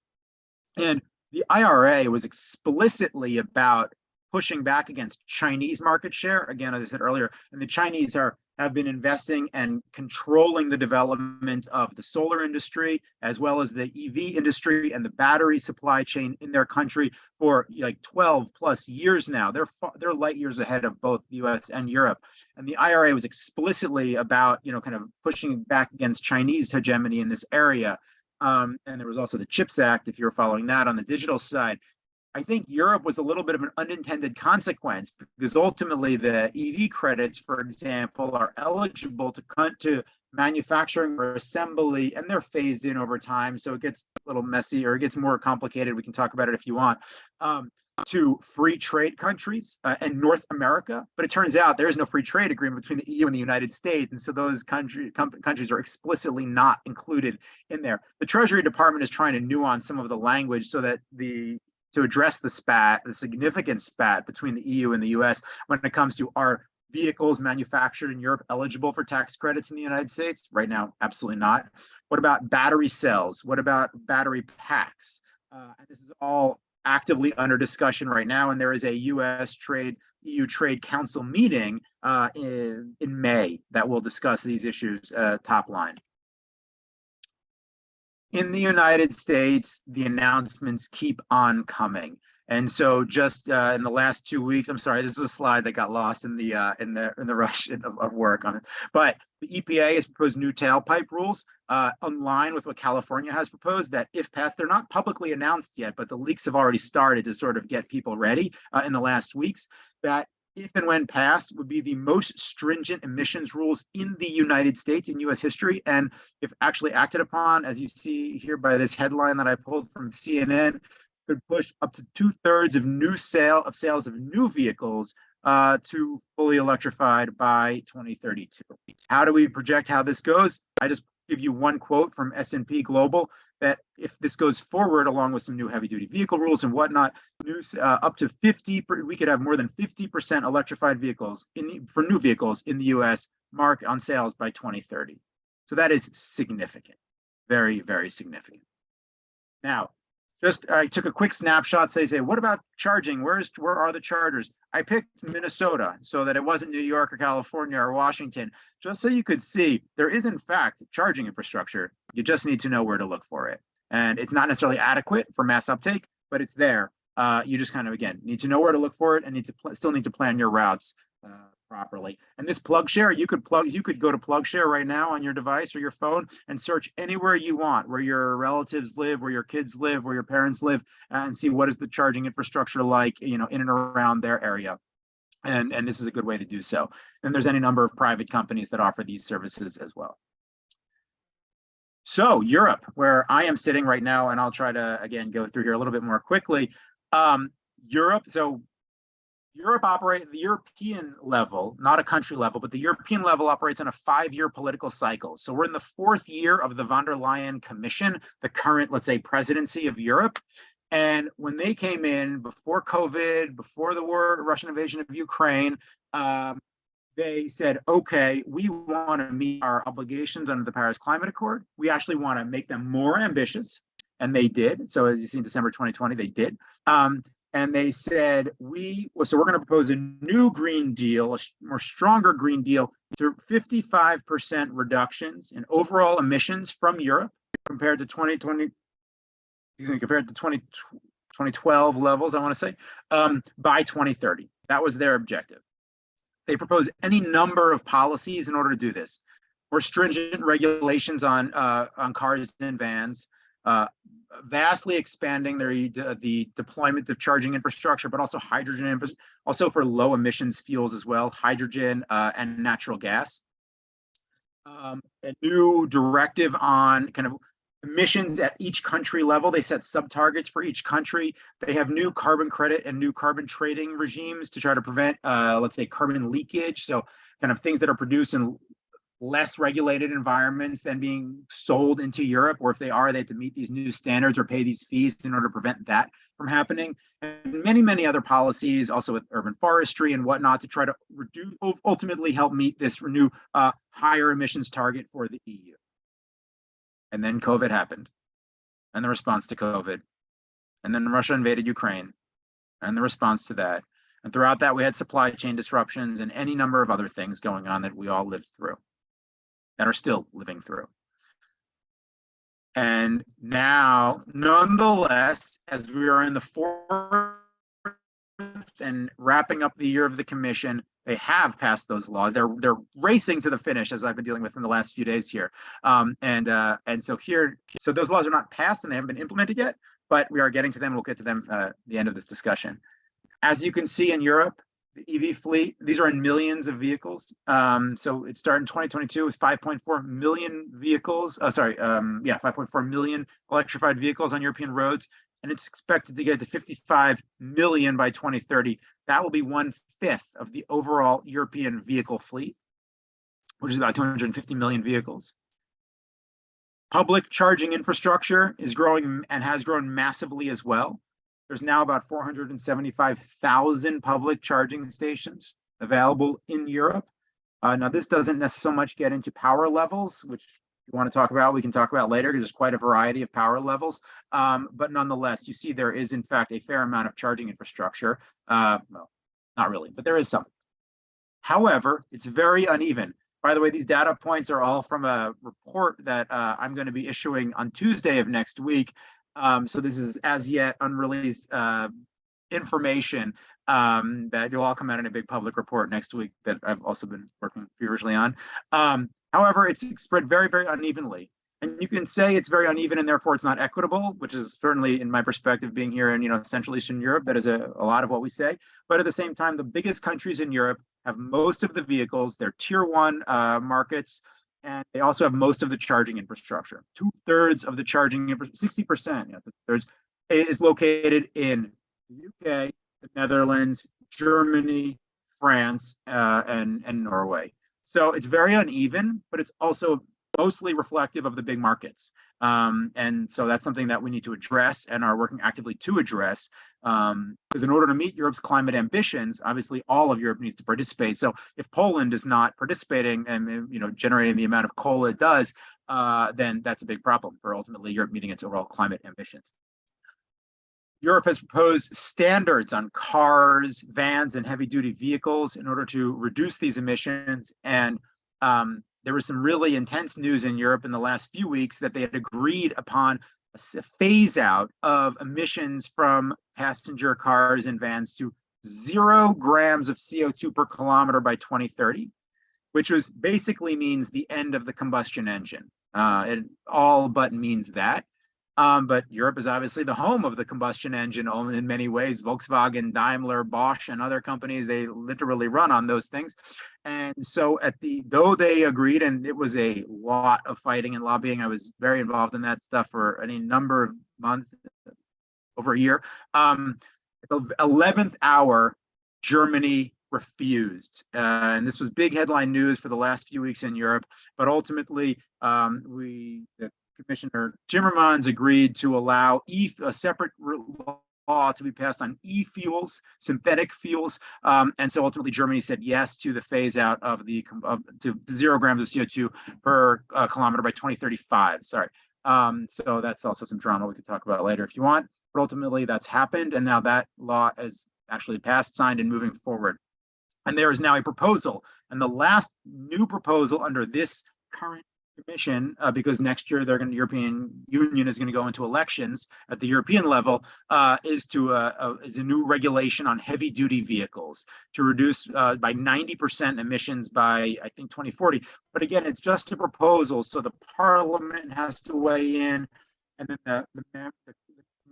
And the IRA was explicitly about pushing back against Chinese market share. Again, as I said earlier, and the Chinese have been investing and controlling the development of the solar industry, as well as the EV industry and the battery supply chain in their country for like 12 plus years now. They're light years ahead of both the US and Europe. And the IRA was explicitly about, kind of pushing back against Chinese hegemony in this area. And there was also the CHIPS Act, if you're following that on the digital side. I think Europe was a little bit of an unintended consequence because ultimately the EV credits, for example, are eligible to manufacturing or assembly, and they're phased in over time. So it gets a little messy or it gets more complicated. We can talk about it if you want. To free trade countries and North America. But it turns out there is no free trade agreement between the EU and the United States. And so those countries are explicitly not included in there. The Treasury Department is trying to nuance some of the language so that to address the significant spat between the EU and the US when it comes to are vehicles manufactured in Europe eligible for tax credits in the United States? Right now, absolutely not. What about battery cells? What about battery packs? And this is all actively under discussion right now, and there is a EU Trade Council meeting in May that will discuss these issues top line. In the United States, the announcements keep on coming. And so just in the last 2 weeks, I'm sorry, this was a slide that got lost in the rush of work on it. But the EPA has proposed new tailpipe rules in line with what California has proposed that if passed, they're not publicly announced yet, but the leaks have already started to sort of get people ready in the last weeks, that if and when passed would be the most stringent emissions rules in the United States in US history. And if actually acted upon, as you see here by this headline that I pulled from CNN, could push up to 2/3 of sales of new vehicles to fully electrified by 2032. How do we project how this goes? I just give you one quote from S&P Global that if this goes forward, along with some new heavy-duty vehicle rules and whatnot, up to 50, we could have more than 50% electrified vehicles for new vehicles in the U.S. mark on sales by 2030. So that is significant, very, very significant. Now, I took a quick snapshot, say, what about charging? Where are the chargers? I picked Minnesota so that it wasn't New York or California or Washington, just so you could see there is, in fact, charging infrastructure. You just need to know where to look for it. And it's not necessarily adequate for mass uptake, but it's there. You just kind of, again, need to know where to look for it and still need to plan your routes properly. And this plug share, you could go to plug share right now on your device or your phone and search anywhere you want, where your relatives live, where your kids live, where your parents live, and see what is the charging infrastructure like, in and around their area. And this is a good way to do so. And there's any number of private companies that offer these services as well. So Europe, where I am sitting right now, and I'll try to, again, go through here a little bit more quickly. Europe operates the European level, not a country level, but the European level operates on a 5-year political cycle. So we're in the 4th year of the von der Leyen Commission, the current, let's say, presidency of Europe. And when they came in before COVID, before the Russian invasion of Ukraine, they said, okay, we want to meet our obligations under the Paris Climate Accord. We actually want to make them more ambitious. And they did. So as you see in December 2020, they did. And they said, so we're going to propose a new Green Deal, a more stronger Green Deal, to 55% reductions in overall emissions from Europe compared to 2012 levels, I want to say, by 2030. That was their objective. They propose any number of policies in order to do this. More stringent regulations on cars and vans, vastly expanding the deployment of charging infrastructure, but also hydrogen also for low emissions fuels as well, hydrogen and natural gas. A new directive on kind of emissions at each country level. They set sub-targets for each country. They have new carbon credit and new carbon trading regimes to try to prevent, let's say, carbon leakage. So kind of things that are produced in less regulated environments than being sold into Europe, or if they are, they have to meet these new standards or pay these fees in order to prevent that from happening. And many, many other policies, also with urban forestry and whatnot, to try to ultimately help meet this new higher emissions target for the EU. And then COVID happened, and the response to COVID. And then Russia invaded Ukraine, and the response to that. And throughout that, we had supply chain disruptions and any number of other things going on that we all lived through, that are still living through. And now, nonetheless, as we are in the 4th and wrapping up the year of the commission, they have passed those laws. They're racing to the finish, as I've been dealing with in the last few days here. And so those laws are not passed and they haven't been implemented yet, but we are getting to them. We'll get to them at the end of this discussion. As you can see in Europe, the EV fleet, these are in millions of vehicles. So it started in 2022, it was 5.4 million vehicles. 5.4 million electrified vehicles on European roads. And it's expected to get to 55 million by 2030. That will be 1/5 of the overall European vehicle fleet, which is about 250 million vehicles. Public charging infrastructure is growing and has grown massively as well. There's now about 475,000 public charging stations available in Europe. Now, this doesn't so much get into power levels, which you want to talk about, we can talk about later, because there's quite a variety of power levels. But nonetheless, you see there is, in fact, a fair amount of charging infrastructure. Well, not really, but there is some. However, it's very uneven. By the way, these data points are all from a report that I'm going to be issuing on Tuesday of next week. So this is as yet unreleased information that will all come out in a big public report next week that I've also been working feverishly on. However, it's spread very, very unevenly. And you can say it's very uneven and therefore it's not equitable, which is certainly, in my perspective, being here in Central Eastern Europe, that is a lot of what we say. But at the same time, the biggest countries in Europe have most of the vehicles. They're tier 1 markets, and they also have most of the charging infrastructure. 2/3 of the charging infrastructure, 60%, 2/3, is located in the UK, the Netherlands, Germany, France, and Norway. So it's very uneven, but it's also mostly reflective of the big markets. And so that's something that we need to address and are working actively to address. Because in order to meet Europe's climate ambitions, obviously all of Europe needs to participate. So if Poland is not participating and generating the amount of coal it does, then that's a big problem for ultimately Europe meeting its overall climate ambitions. Europe has proposed standards on cars, vans, and heavy-duty vehicles in order to reduce these emissions. And there was some really intense news in Europe in the last few weeks that they had agreed upon a phase out of emissions from passenger cars and vans to 0 grams of CO2 per kilometer by 2030, which was basically means the end of the combustion engine. It all but means that. But Europe is obviously the home of the combustion engine in many ways. Volkswagen, Daimler, Bosch, and other companies, they literally run on those things. And so though they agreed, and it was a lot of fighting and lobbying, I was very involved in that stuff for any number of months, over a year. The 11th hour, Germany refused. And this was big headline news for the last few weeks in Europe. But ultimately, the Commissioner Timmermans agreed to allow a separate law to be passed on e-fuels, synthetic fuels. And so ultimately, Germany said yes to the phase out of to 0 grams of CO2 per kilometer by 2035. Sorry. So that's also some drama we could talk about later if you want. But ultimately, that's happened. And now that law is actually passed, signed, and moving forward. And there is now a proposal. And the last new proposal under this current commission, because next year the European Union is going to go into elections at the European level, is a new regulation on heavy duty vehicles to reduce by 90% emissions by, I think, 2040. But again, it's just a proposal, so the Parliament has to weigh in, and then the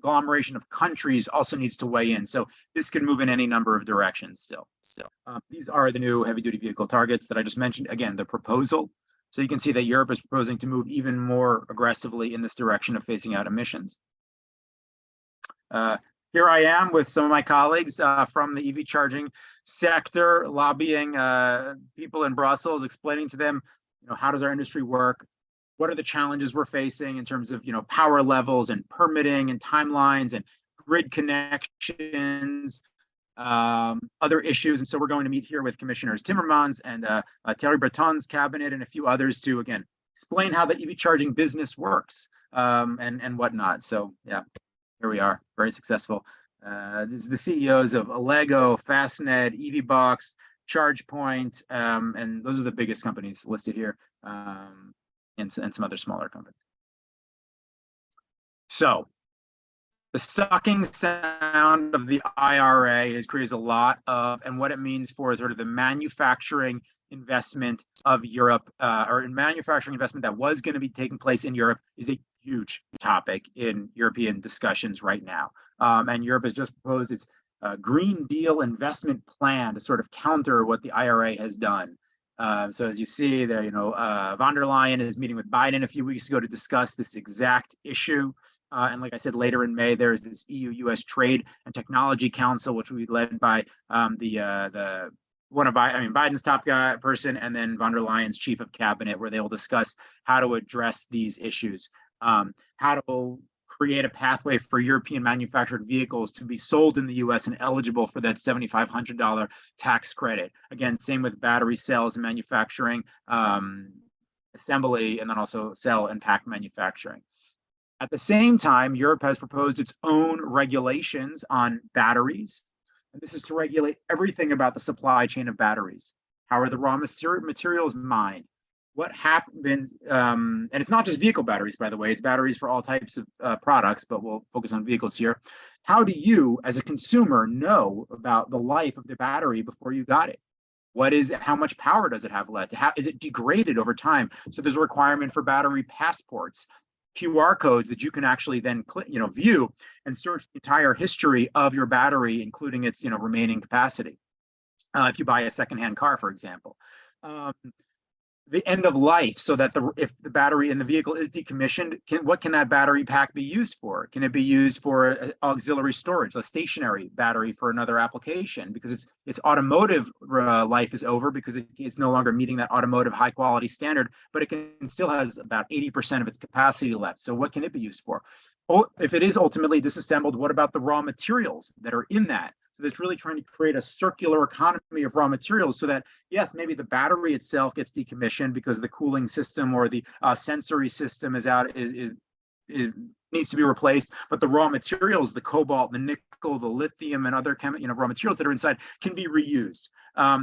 conglomeration of countries also needs to weigh in. So this can move in any number of directions still. These are the new heavy duty vehicle targets that I just mentioned. Again, the proposal. So you can see that Europe is proposing to move even more aggressively in this direction of phasing out emissions. Here I am with some of my colleagues from the EV charging sector, lobbying people in Brussels, explaining to them, how does our industry work? What are the challenges we're facing in terms of, power levels and permitting and timelines and grid connections, other issues. And so we're going to meet here with Commissioners Timmermans and Thierry Breton's cabinet and a few others to, again, explain how the EV charging business works and whatnot. So yeah, here we are, very successful. This is the CEOs of Allego, Fastnet, EVBox, ChargePoint, and those are the biggest companies listed here, and some other smaller companies. So the sucking sound of the IRA has created a lot of, and what it means for sort of the manufacturing investment of Europe, or in manufacturing investment that was going to be taking place in Europe, is a huge topic in European discussions right now. And Europe has just proposed its Green Deal investment plan to sort of counter what the IRA has done. So as you see there, von der Leyen is meeting with Biden a few weeks ago to discuss this exact issue. And like I said, later in May, there is this EU-US Trade and Technology Council, which will be led by Biden's top person, and then von der Leyen's chief of cabinet, where they will discuss how to address these issues, how to create a pathway for European manufactured vehicles to be sold in the US and eligible for that $7,500 tax credit. Again, same with battery cells and manufacturing, assembly, and then also cell and pack manufacturing. At the same time, Europe has proposed its own regulations on batteries. And this is to regulate everything about the supply chain of batteries. How are the raw materials mined? What happened, and it's not just vehicle batteries, by the way, it's batteries for all types of products, but we'll focus on vehicles here. How do you, as a consumer, know about the life of the battery before you got it? What is it? How much power does it have left? How is it degraded over time? So there's a requirement for battery passports, QR codes that you can actually then view and search the entire history of your battery, including its remaining capacity. If you buy a secondhand car, for example. The end of life, so that if the battery in the vehicle is decommissioned, what can that battery pack be used for? Can it be used for auxiliary storage, a stationary battery for another application? Because its automotive life is over, because it's no longer meeting that automotive high quality standard, but it still has about 80% of its capacity left. So what can it be used for? If it is ultimately disassembled, what about the raw materials that are in that? So that's really trying to create a circular economy of raw materials, so that, yes, maybe the battery itself gets decommissioned because the cooling system or the sensory system is out, it needs to be replaced, but the raw materials, the cobalt, the nickel, the lithium, and other raw materials that are inside can be reused,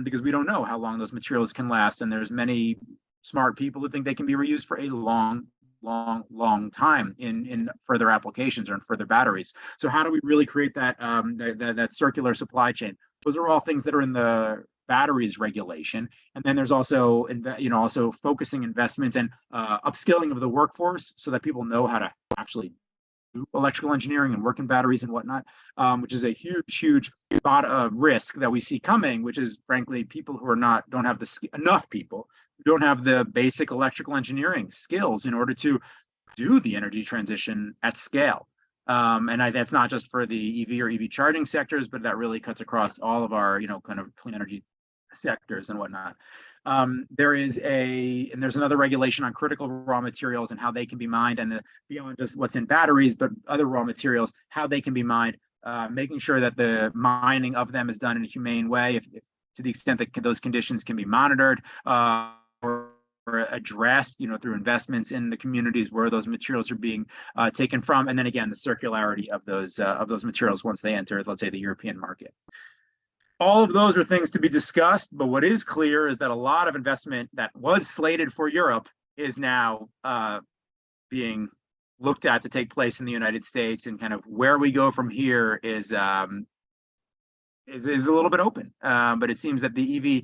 because we don't know how long those materials can last, and there's many smart people who think they can be reused for a long long time in further applications or in further batteries. So how do we really create that circular supply chain? Those are all things that are in the batteries regulation. And then there's also, also focusing investments and upskilling of the workforce so that people know how to actually do electrical engineering and work in batteries and whatnot, which is a huge risk that we see coming, which is frankly people who don't have enough people who don't have the basic electrical engineering skills in order to do the energy transition at scale. And that's not just for the EV or EV charging sectors, but that really cuts across all of our, kind of clean energy sectors and whatnot. There's another regulation on critical raw materials and how they can be mined, and beyond just what's in batteries, but other raw materials, how they can be mined, making sure that the mining of them is done in a humane way, if to the extent that those conditions can be monitored or addressed, through investments in the communities where those materials are being taken from, and then again the circularity of those materials once they enter, let's say, the European market. All of those are things to be discussed, but what is clear is that a lot of investment that was slated for Europe is now being looked at to take place in the United States, and kind of where we go from here is a little bit open. But it seems that the EV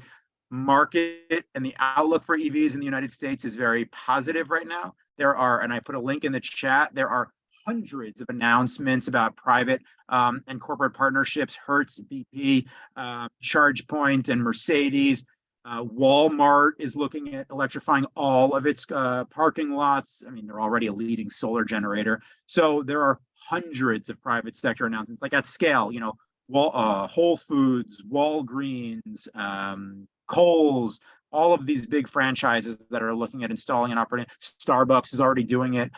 market and the outlook for EVs in the United States is very positive right now. There are, and I put a link in the chat, there are hundreds of announcements about private and corporate partnerships. Hertz, BP, ChargePoint, and Mercedes. Walmart is looking at electrifying all of its parking lots. I mean, they're already a leading solar generator. So there are hundreds of private sector announcements, like at scale, Whole Foods, Walgreens, Kohl's, all of these big franchises that are looking at installing and operating. Starbucks is already doing it.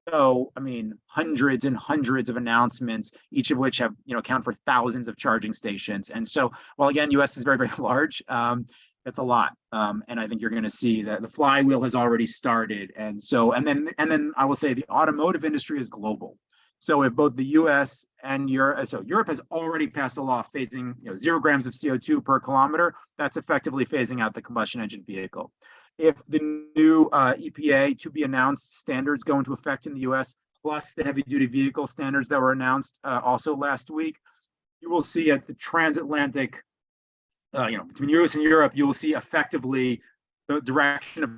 So, I mean, hundreds and hundreds of announcements, each of which have, account for thousands of charging stations. And so, while again, US is very, very large, that's a lot. And I think you're going to see that the flywheel has already started. And so, and then I will say the automotive industry is global. So if both the US and Europe, so Europe has already passed a law phasing 0 grams of CO2 per kilometer, that's effectively phasing out the combustion engine vehicle. If the new EPA to be announced standards go into effect in the US, plus the heavy duty vehicle standards that were announced also last week, you will see at the transatlantic, between US and Europe, you will see effectively the direction of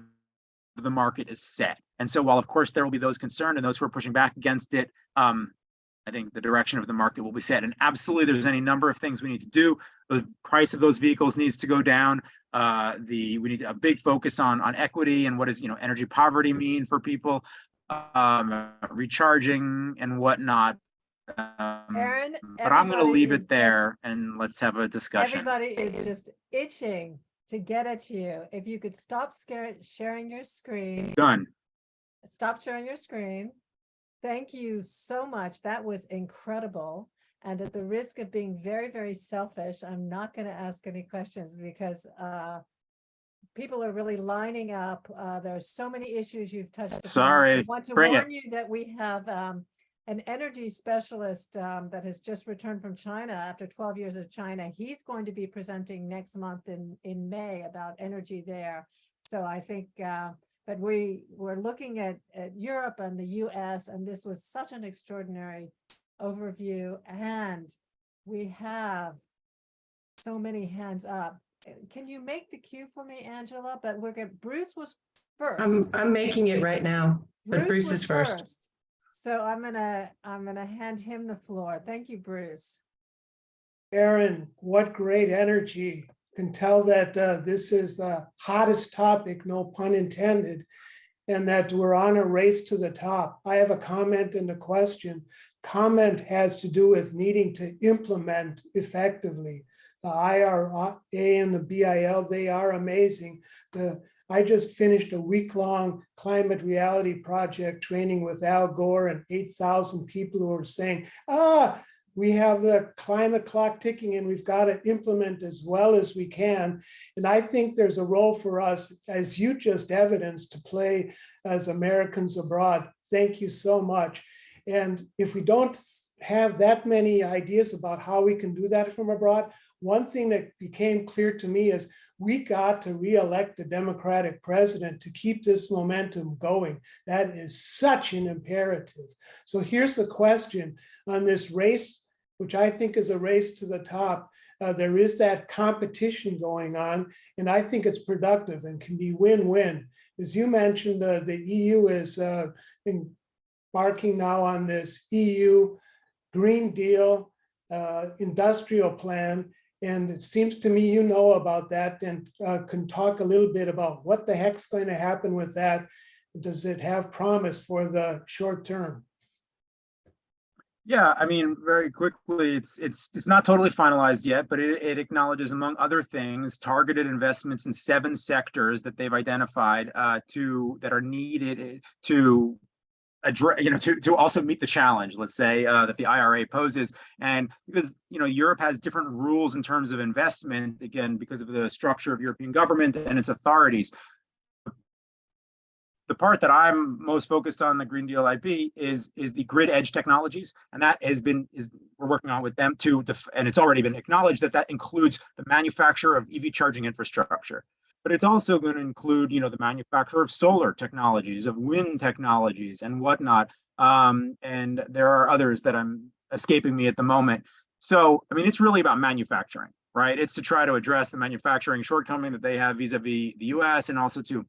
the market is set. And so while of course there will be those concerned and those who are pushing back against it, I think the direction of the market will be set. And absolutely, there's any number of things we need to do. The price of those vehicles needs to go down. We need a big focus on equity and what does energy poverty mean for people, recharging and whatnot. Aaron, but I'm going to leave is it there and let's have a discussion. Everybody is just itching to get at you. If you could stop sharing your screen. Done. Stop sharing your screen. Thank you so much. That was incredible. And at the risk of being very, very selfish, I'm not going to ask any questions because people are really lining up. There are so many issues you've touched upon. Sorry. I want to warn you that we have an energy specialist that has just returned from China after 12 years of China. He's going to be presenting next month in May about energy there. So I think but we're looking at Europe and the US, and this was such an extraordinary overview. And we have so many hands up. Can you make the cue for me, Angela? But Bruce was first. I'm making it right now, but Bruce is first. So I'm gonna hand him the floor. Thank you, Bruce. Aaron, what great energy. Can tell that this is the hottest topic, no pun intended, and that we're on a race to the top. I have a comment and a question. Comment has to do with needing to implement effectively. The IRA and the BIL, they are amazing. I just finished a week-long climate reality project training with Al Gore and 8,000 people who are saying, we have the climate clock ticking and we've got to implement as well as we can. And I think there's a role for us, as you just evidenced, to play as Americans abroad. Thank you so much. And if we don't have that many ideas about how we can do that from abroad, one thing that became clear to me is we got to re-elect a Democratic president to keep this momentum going. That is such an imperative. So here's the question on this race, which I think is a race to the top. There is that competition going on, and I think it's productive and can be win-win. As you mentioned, the EU is embarking now on this EU Green Deal industrial plan. And it seems to me you know about that and can talk a little bit about what the heck's going to happen with that. Does it have promise for the short term? Yeah, I mean, very quickly, it's not totally finalized yet, but it acknowledges, among other things, targeted investments in 7 sectors that they've identified that are needed to address, to also meet the challenge, let's say, that the IRA poses. And because, Europe has different rules in terms of investment, again, because of the structure of European government and its authorities. The part that I'm most focused on the Green Deal IB is the grid edge technologies, and that we're working on with them too, and it's already been acknowledged that includes the manufacture of EV charging infrastructure, but it's also going to include, the manufacture of solar technologies, of wind technologies, and whatnot. And there are others that I'm escaping me at the moment. So, I mean, it's really about manufacturing, right? It's to try to address the manufacturing shortcoming that they have vis-a-vis the US, and also to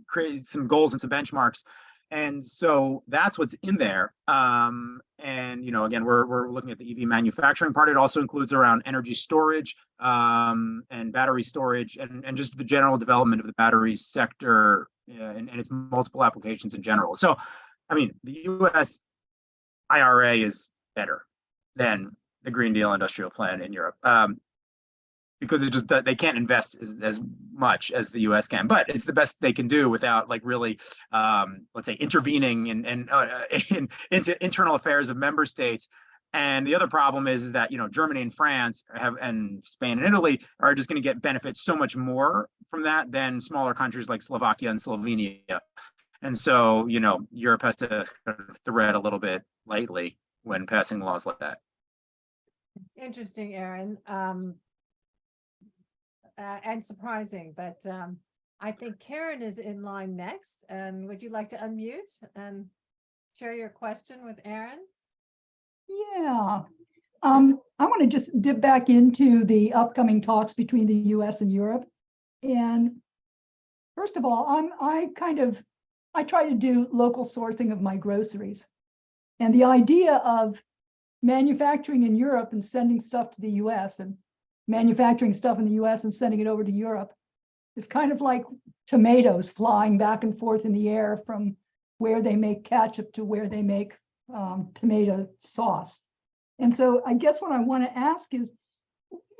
create some goals and some benchmarks. And so that's what's in there. And, again, we're looking at the EV manufacturing part. It also includes around energy storage and battery storage, and just the general development of the battery sector and its multiple applications in general. So, I mean, the US IRA is better than the Green Deal industrial plan in Europe. Because they can't invest as much as the U.S. can, but it's the best they can do without really, let's say, intervening into internal affairs of member states. And the other problem is that Germany and France and Spain and Italy are just going to get benefits so much more from that than smaller countries like Slovakia and Slovenia. And so Europe has to kind of thread a little bit lightly when passing laws like that. Interesting, Aaron. And surprising, but I think Karen is in line next. And would you like to unmute and share your question with Aaron? Yeah, I want to just dip back into the upcoming talks between the US and Europe. And first of all, I try to do local sourcing of my groceries. And the idea of manufacturing in Europe and sending stuff to the US, and manufacturing stuff in the US and sending it over to Europe, is kind of like tomatoes flying back and forth in the air from where they make ketchup to where they make tomato sauce. And so I guess what I want to ask is,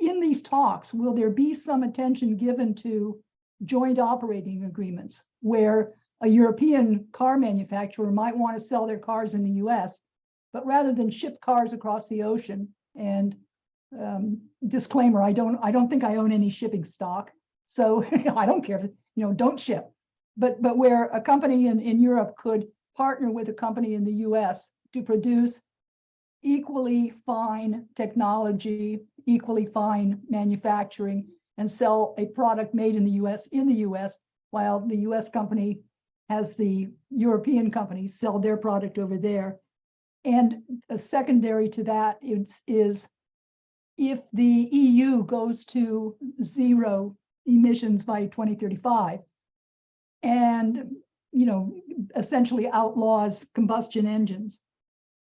in these talks, will there be some attention given to joint operating agreements where a European car manufacturer might want to sell their cars in the US, but rather than ship cars across the ocean, and disclaimer, I don't think I own any shipping stock, so I don't care if, don't ship, but where a company in Europe could partner with a company in the US to produce equally fine technology, equally fine manufacturing, and sell a product made in the US, while the US company has the European companies sell their product over there. And a secondary to that is if the EU goes to zero emissions by 2035 and essentially outlaws combustion engines,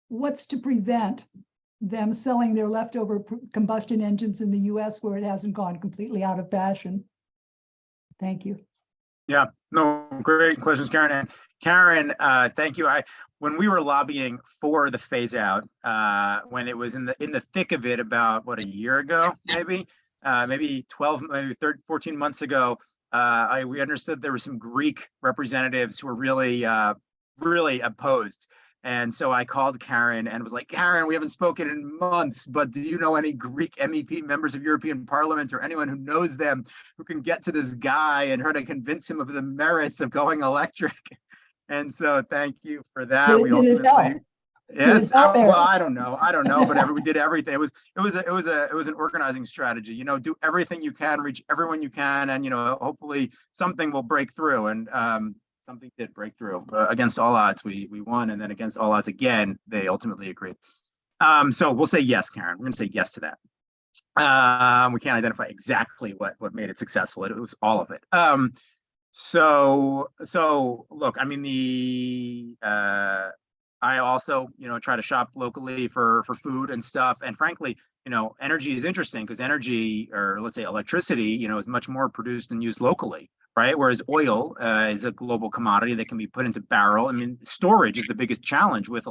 what's to prevent them selling their leftover combustion engines in the US where it hasn't gone completely out of fashion? Thank you. Yeah, no, great questions, Karen. And Karen, thank you. When we were lobbying for the phase out, when it was in the thick of it about a year ago, maybe 12, maybe 13, 14 months ago, we understood there were some Greek representatives who were really opposed. And so I called Karen and was like, Karen, we haven't spoken in months, but do you know any Greek MEP members of European Parliament or anyone who knows them who can get to this guy and try to convince him of the merits of going electric? And so thank you for that. We ultimately, Yes, out there. well, I don't know, but we did everything. It was an organizing strategy. You know, do everything you can, reach everyone you can, and you know, hopefully something will break through. And something did break through. Against all odds, we won, and then against all odds again, they ultimately agreed. So we'll say yes, Karen. We're going to say yes to that. We can't identify exactly what made it successful. It was all of it. So look, I mean, I also, you know, try to shop locally for food and stuff. And frankly, you know, energy is interesting because energy, or let's say electricity, you know, is much more produced and used locally, right? Whereas oil is a global commodity that can be put into barrel. I mean, storage is the biggest challenge with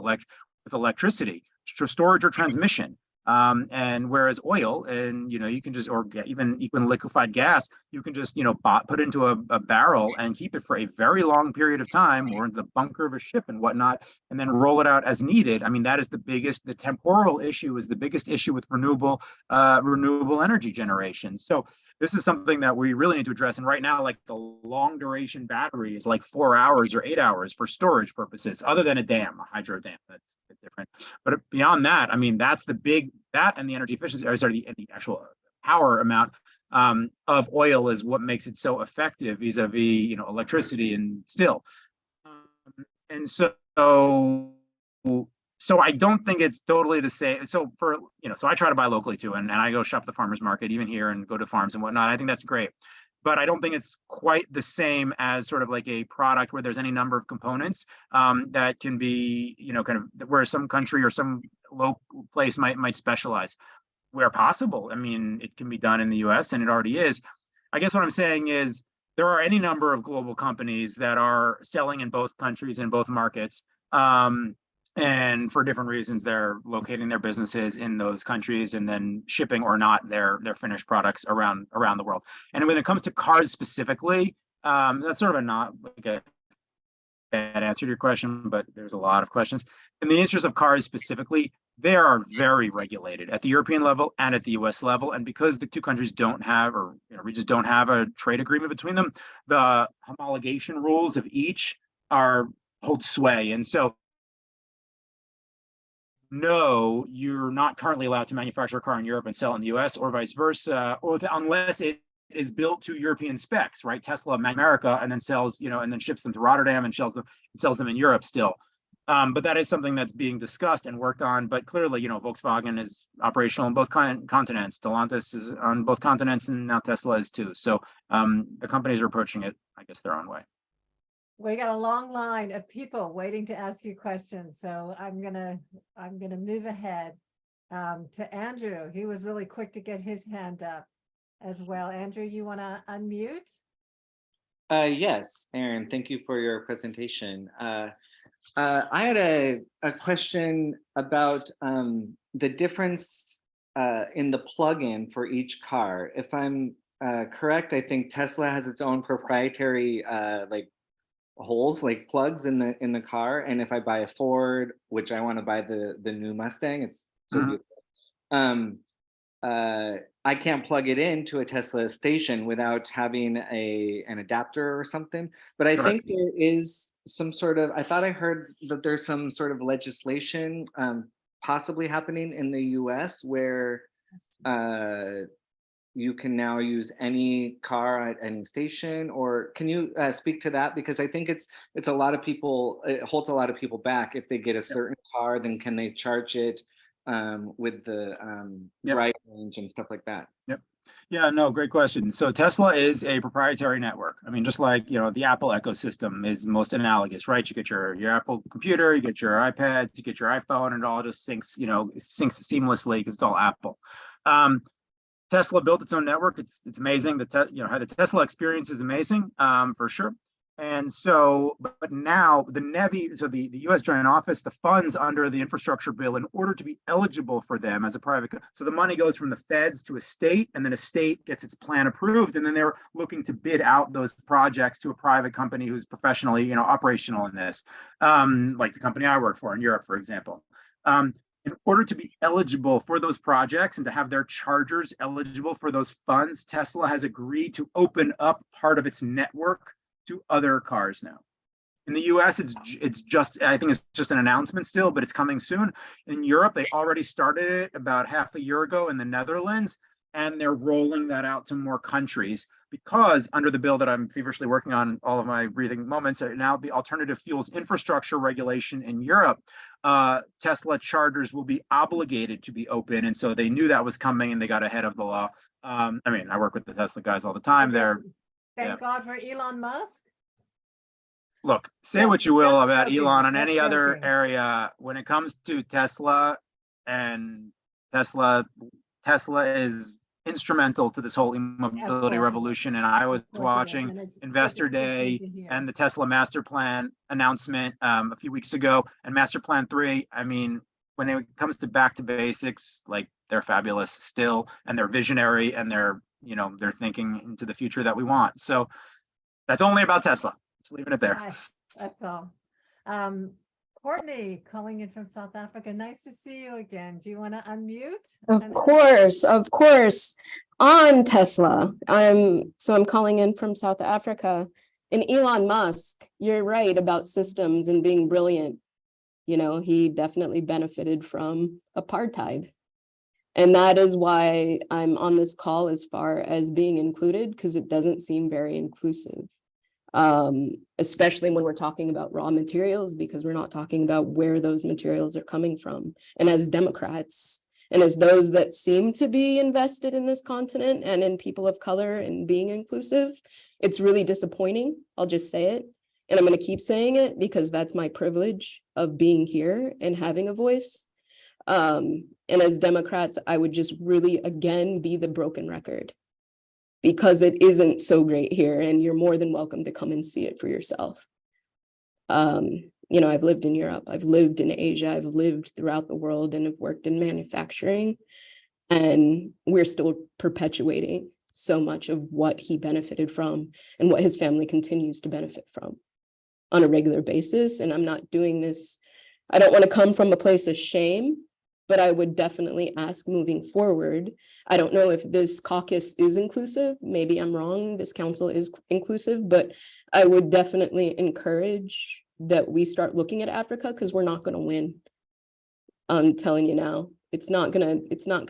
electricity, storage or transmission. And whereas oil, and you know, you can just, or even liquefied gas, you can just, you know, put into a barrel and keep it for a very long period of time, or in the bunker of a ship and whatnot, and then roll it out as needed. I mean, that is the temporal issue is the biggest issue with renewable energy generation. So this is something that we really need to address. And right now, like the long duration battery is like 4 hours or 8 hours for storage purposes, other than a hydro dam. That's different. But beyond that, I mean, that's that and the energy efficiency, or sorry, the actual power amount of oil is what makes it so effective vis-a-vis, you know, electricity and still. And so I don't think it's totally the same. So for, you know, so I try to buy locally too, and I go shop the farmer's market even here and go to farms and whatnot. I think that's great. But I don't think it's quite the same as sort of like a product where there's any number of components that can be, you know, kind of where some country or some local place might specialize where possible. I mean, it can be done in the US and it already is. I guess what I'm saying is there are any number of global companies that are selling in both countries and both markets. And for different reasons, they're locating their businesses in those countries and then shipping or not their finished products around the world. And when it comes to cars specifically, that's sort of not like a bad answer to your question, but there's a lot of questions. In the interest of cars specifically, they are very regulated at the European level and at the US level. And because the two countries don't have, or you know, regions don't have a trade agreement between them, the homologation rules of each hold sway. And so no, you're not currently allowed to manufacture a car in Europe and sell it in the US, or vice versa, unless it is built to European specs, right? Tesla America, and then sells, you know, and then ships them to Rotterdam and sells them in Europe still. But that is something that's being discussed and worked on. But clearly, you know, Volkswagen is operational on both continents. Stellantis is on both continents, and now Tesla is too. So the companies are approaching it, I guess, their own way. We got a long line of people waiting to ask you questions, so I'm gonna move ahead to Andrew. He was really quick to get his hand up as well. Andrew, you want to unmute? Yes, Aaron, thank you for your presentation. I had a question about the difference in the plug-in for each car. If I'm correct, I think Tesla has its own proprietary like holes, like plugs in the car. And if I buy a Ford, which I want to buy the new Mustang, it's so beautiful. I can't plug it into a Tesla station without having an adapter or something. But I think there is some sort of, I thought I heard that there's some sort of legislation possibly happening in the US where you can now use any car at any station, or can you speak to that? Because I think it's a lot of people, it holds a lot of people back. If they get a certain car, then can they charge it with the drive range and stuff like that? Yep. Yeah, no, great question. So Tesla is a proprietary network. I mean, just like, you know, the Apple ecosystem is most analogous, right? You get your Apple computer, you get your iPad, you get your iPhone, and it all just syncs seamlessly because it's all Apple. Tesla built its own network. It's amazing. The Tesla experience is amazing, for sure. And so, but now the NEVI, so the U.S. Joint Office, the funds under the infrastructure bill, in order to be eligible for them as a private, so the money goes from the feds to a state, and then a state gets its plan approved, and then they're looking to bid out those projects to a private company who's professionally, you know, operational in this, like the company I work for in Europe, for example. In order to be eligible for those projects and to have their chargers eligible for those funds, Tesla has agreed to open up part of its network to other cars now. In the US, it's just, I think it's just an announcement still, but it's coming soon. In Europe, they already started it about half a year ago in the Netherlands, and they're rolling that out to more countries because under the bill that I'm feverishly working on, all of my breathing moments are now the alternative fuels infrastructure regulation in Europe. Tesla chargers will be obligated to be open. And so they knew that was coming and they got ahead of the law. I mean, I work with the Tesla guys all the time. Yes, They're, thank God for Elon Musk. look, say what you will Just about joking, Elon on just any other joking. area. When it comes to Tesla and Tesla is instrumental to this whole e-mobility course it revolution. And I was Of course it is, watching and it's Investor interesting Day to hear. and the Tesla master plan announcement a few weeks ago, and master plan 3. I mean, when it comes to back to basics, like they're fabulous still, and they're visionary, and they're, you know, they're thinking into the future that we want. So that's only about Tesla. Just leaving it there. Nice, that's all. Courtney, calling in from South Africa. Nice to see you again. Do you want to unmute? Of course. On Tesla, I'm calling in from South Africa. And Elon Musk, you're right about systems and being brilliant. You know, he definitely benefited from apartheid. And that is why I'm on this call as far as being included, because it doesn't seem very inclusive. Especially when we're talking about raw materials, because we're not talking about where those materials are coming from. And as Democrats, and as those that seem to be invested in this continent and in people of color and being inclusive, it's really disappointing. I'll just say it. And I'm going to keep saying it because that's my privilege of being here and having a voice. And as Democrats, I would just really, again, be the broken record, because it isn't so great here, and you're more than welcome to come and see it for yourself. You know, I've lived in Europe, I've lived in Asia, I've lived throughout the world, and have worked in manufacturing, and we're still perpetuating so much of what he benefited from and what his family continues to benefit from on a regular basis. And I'm not doing this, I don't want to come from a place of shame, but I would definitely ask moving forward. I don't know if this caucus is inclusive. Maybe I'm wrong. This council is inclusive, but I would definitely encourage that we start looking at Africa, because we're not going to win. I'm telling you now, it's not gonna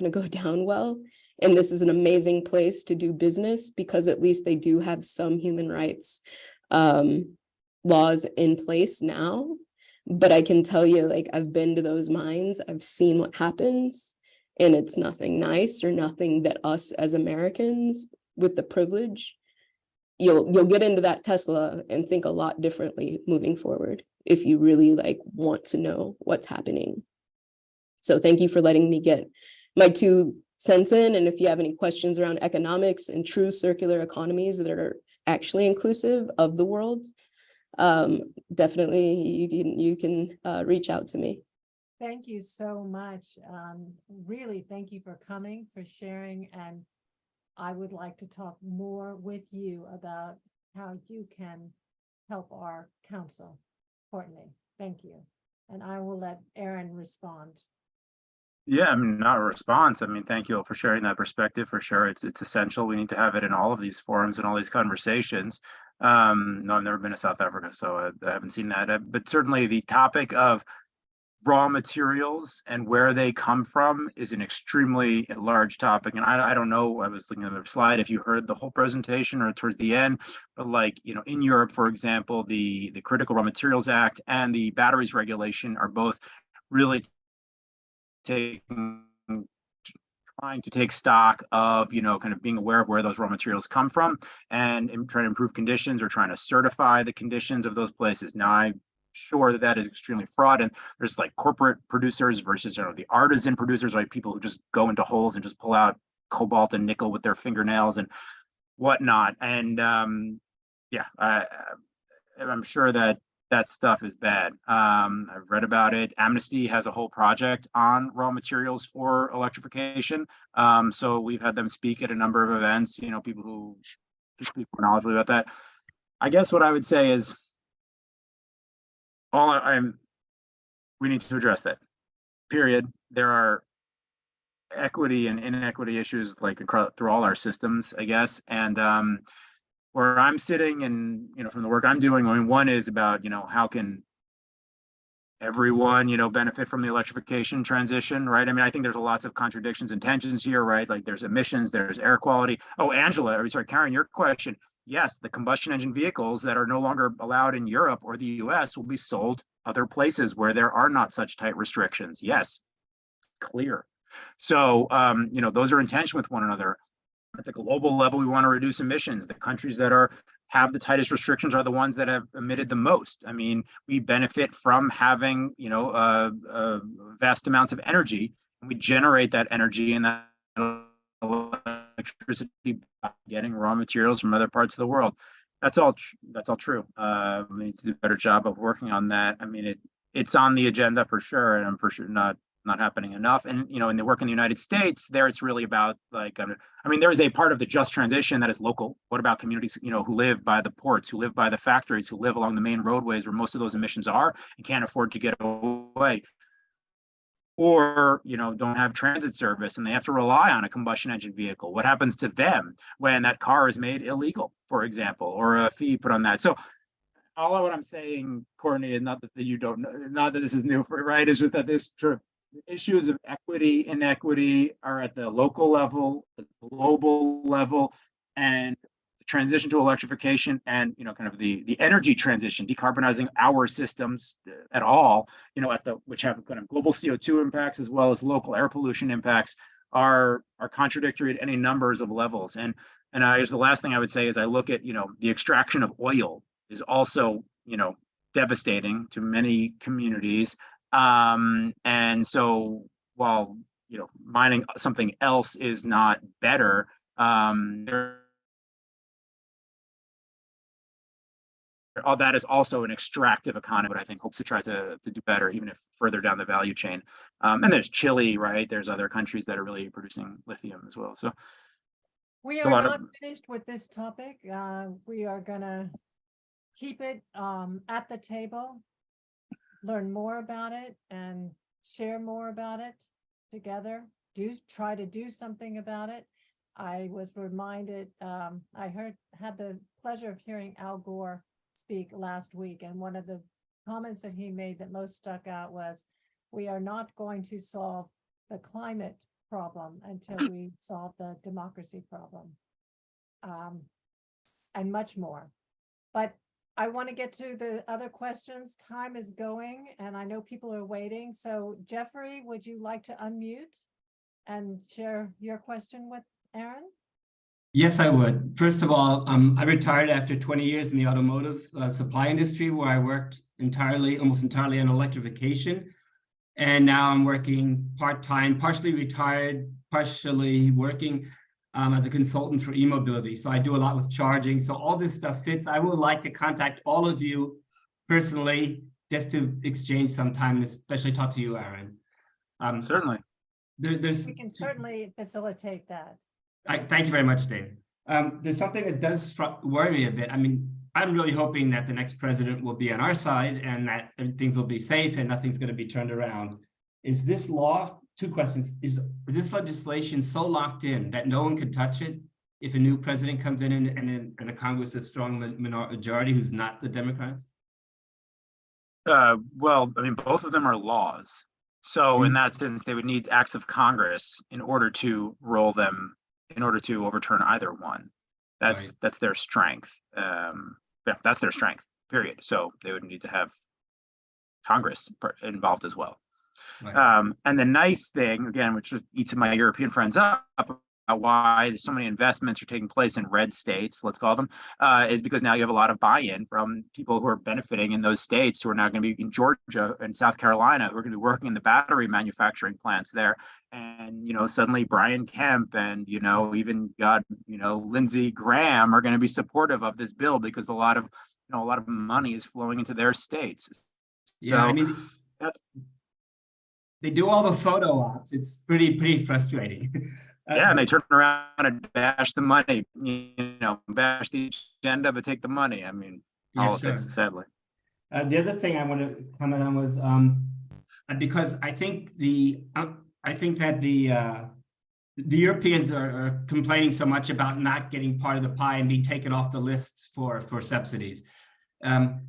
go down well. And this is an amazing place to do business, because at least they do have some human rights laws in place now. But I can tell you, like, I've been to those mines, I've seen what happens, and it's nothing nice, or nothing that us as Americans with the privilege, you'll get into that Tesla and think a lot differently moving forward, if you really want to know what's happening. So thank you for letting me get my 2 cents in. And if you have any questions around economics and true circular economies that are actually inclusive of the world, definitely you can reach out to me. Thank you so much. Really, thank you for coming, for sharing. And I would like to talk more with you about how you can help our council. Courtney, thank you. And I will let Aaron respond. Yeah, I mean, not a response. I mean, thank you for sharing that perspective. For sure, it's essential. We need to have it in all of these forums and all these conversations. No, I've never been to South Africa, so I haven't seen that. But certainly, the topic of raw materials and where they come from is an extremely large topic. And I don't know. I was looking at the slide if you heard the whole presentation or towards the end, but in Europe, for example, the Critical Raw Materials Act and the batteries regulation are both really trying to take stock of, kind of being aware of where those raw materials come from and trying to improve conditions or trying to certify the conditions of those places. Now, I'm sure that is extremely fraud, and there's corporate producers versus the artisan producers, people who just go into holes and just pull out cobalt and nickel with their fingernails and whatnot. And I'm sure that stuff is bad. I've read about it. Amnesty has a whole project on raw materials for electrification. So we've had them speak at a number of events, people who speak more knowledgeably about that. I guess what I would say is we need to address that, period. There are equity and inequity issues through all our systems, I guess. And where I'm sitting and, from the work I'm doing, I mean, one is about, how can everyone, benefit from the electrification transition, right? I mean, I think there's lots of contradictions and tensions here, right? Like there's emissions, there's air quality. Oh, Angela, or sorry, Karen, your question. Yes, the combustion engine vehicles that are no longer allowed in Europe or the US will be sold other places where there are not such tight restrictions. Yes, clear. So, those are in tension with one another. At the global level, we want to reduce emissions. The countries that have the tightest restrictions are the ones that have emitted the most. I mean, we benefit from having, vast amounts of energy, and we generate that energy and that electricity by getting raw materials from other parts of the world. That's all true. We need to do a better job of working on that. I mean, it's on the agenda for sure, and I'm for sure not happening enough. And, in the work in the United States, there it's really about there is a part of the just transition that is local. What about communities, who live by the ports, who live by the factories, who live along the main roadways where most of those emissions are and can't afford to get away? Or, don't have transit service and they have to rely on a combustion engine vehicle. What happens to them when that car is made illegal, for example, or a fee put on that? So all of what I'm saying, Courtney, is not that you don't know, not that this is new for, right? It's just that this sort of issues of equity, inequity are at the local level, the global level, and the transition to electrification and, kind of the energy transition, decarbonizing our systems at all, which have kind of global CO2 impacts as well as local air pollution impacts are contradictory at any numbers of levels. And here's the last thing I would say is I look at, the extraction of oil is also, devastating to many communities. And so while, mining something else is not better, all that is also an extractive economy, but I think hopes to try to do better, even if further down the value chain. And there's Chile, right? There's other countries that are really producing lithium as well. So We a are lot not of- finished with this topic. We are gonna keep it at the table, learn more about it and share more about it together. Try to do something about it. I was reminded, I had the pleasure of hearing Al Gore speak last week, and one of the comments that he made that most stuck out was, we are not going to solve the climate problem until we solve the democracy problem, and much more. But I want to get to the other questions. Time is going, and I know people are waiting. So Jeffrey, would you like to unmute and share your question with Aaron? Yes, I would. First of all, I retired after 20 years in the automotive supply industry, where I worked almost entirely on electrification. And now I'm working part-time, partially retired, partially working as a consultant for e-mobility. So I do a lot with charging. So all this stuff fits. I would like to contact all of you personally just to exchange some time, and especially talk to you, Aaron. Certainly. We can certainly facilitate that. Thank you very much, Dave. There's something that does worry me a bit. I mean, I'm really hoping that the next president will be on our side and that things will be safe and nothing's going to be turned around. Is this law, two questions, is this legislation so locked in that no one can touch it if a new president comes in and a Congress is strong majority who's not the Democrats? Well, I mean, both of them are laws. So in that sense, they would need acts of Congress in order to roll them, in order to overturn either one. That's their strength. Yeah, that's their strength, period. So they would need to have Congress involved as well. Right. And the nice thing, again, which just eats my European friends up, about why so many investments are taking place in red states, let's call them, is because now you have a lot of buy-in from people who are benefiting in those states, who are now going to be in Georgia and South Carolina, who are going to be working in the battery manufacturing plants there. And, suddenly Brian Kemp and, even Lindsey Graham are going to be supportive of this bill because a lot of money is flowing into their states. So yeah, I mean, they do all the photo ops. It's pretty frustrating. Yeah, and they turn around and bash the money, bash the agenda, but take the money. I mean, politics, sure. sadly. The other thing I want to comment on was because I think that the the Europeans are complaining so much about not getting part of the pie and being taken off the list for subsidies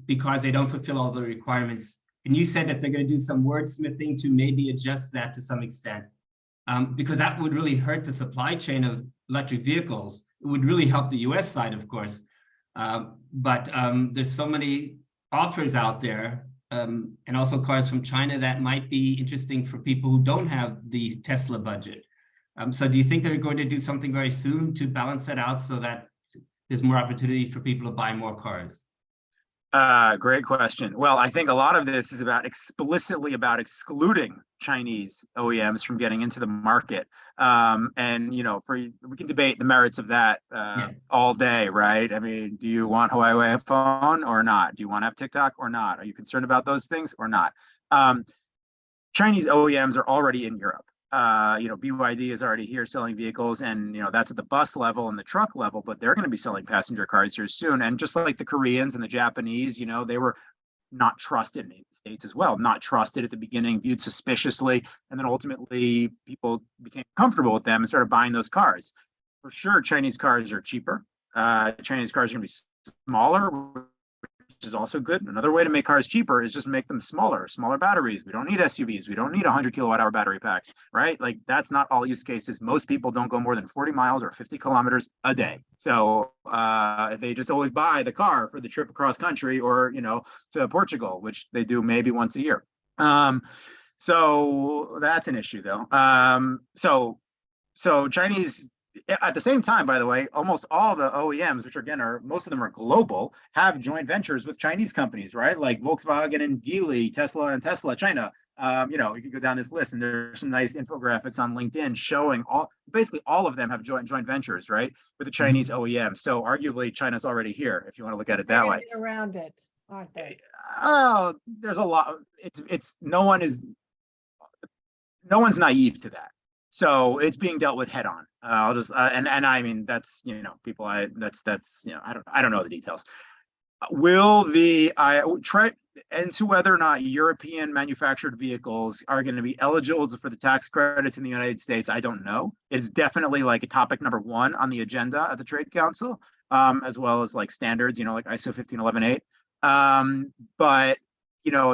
because they don't fulfill all the requirements. And you said that they're going to do some wordsmithing to maybe adjust that to some extent, because that would really hurt the supply chain of electric vehicles. It would really help the US side, of course. But there's so many offers out there, and also cars from China that might be interesting for people who don't have the Tesla budget. So do you think they're going to do something very soon to balance that out so that there's more opportunity for people to buy more cars? Great question. Well, I think a lot of this is explicitly about excluding Chinese OEMs from getting into the market. And we can debate the merits of that all day, right? I mean, do you want Huawei phone or not? Do you want to have TikTok or not? Are you concerned about those things or not? Chinese OEMs are already in Europe. BYD is already here selling vehicles, and that's at the bus level and the truck level, but they're going to be selling passenger cars here soon. And just like the Koreans and the Japanese, they were not trusted in the States as well, not trusted at the beginning, viewed suspiciously, and then ultimately people became comfortable with them and started buying those cars. For sure, Chinese cars are cheaper. Chinese cars are going to be smaller, which is also good. Another way to make cars cheaper is just make them smaller batteries. We don't need SUVs. We don't need 100 kilowatt hour battery packs, right? Like that's not all use cases. Most people don't go more than 40 miles or 50 kilometers a day. So they just always buy the car for the trip across country or, to Portugal, which they do maybe once a year. So that's an issue though. So Chinese, at the same time, by the way, almost all the OEMs, which again most of them are global, have joint ventures with Chinese companies, right? Like Volkswagen and Geely, Tesla and Tesla China. You can go down this list, and there's some nice infographics on LinkedIn showing basically all of them have joint ventures, right, with the Chinese OEM. So arguably, China's already here, if you want to look at it that way. Get around it, aren't they? Oh, there's a lot. It's no one's naive to that. So it's being dealt with head on. I'll just and I mean that's people I don't know the details. Will I try into whether or not European manufactured vehicles are going to be eligible for the tax credits in the United States? I don't know. It's definitely like a topic number one on the agenda at the Trade Council, as well as like standards, like ISO 15118. But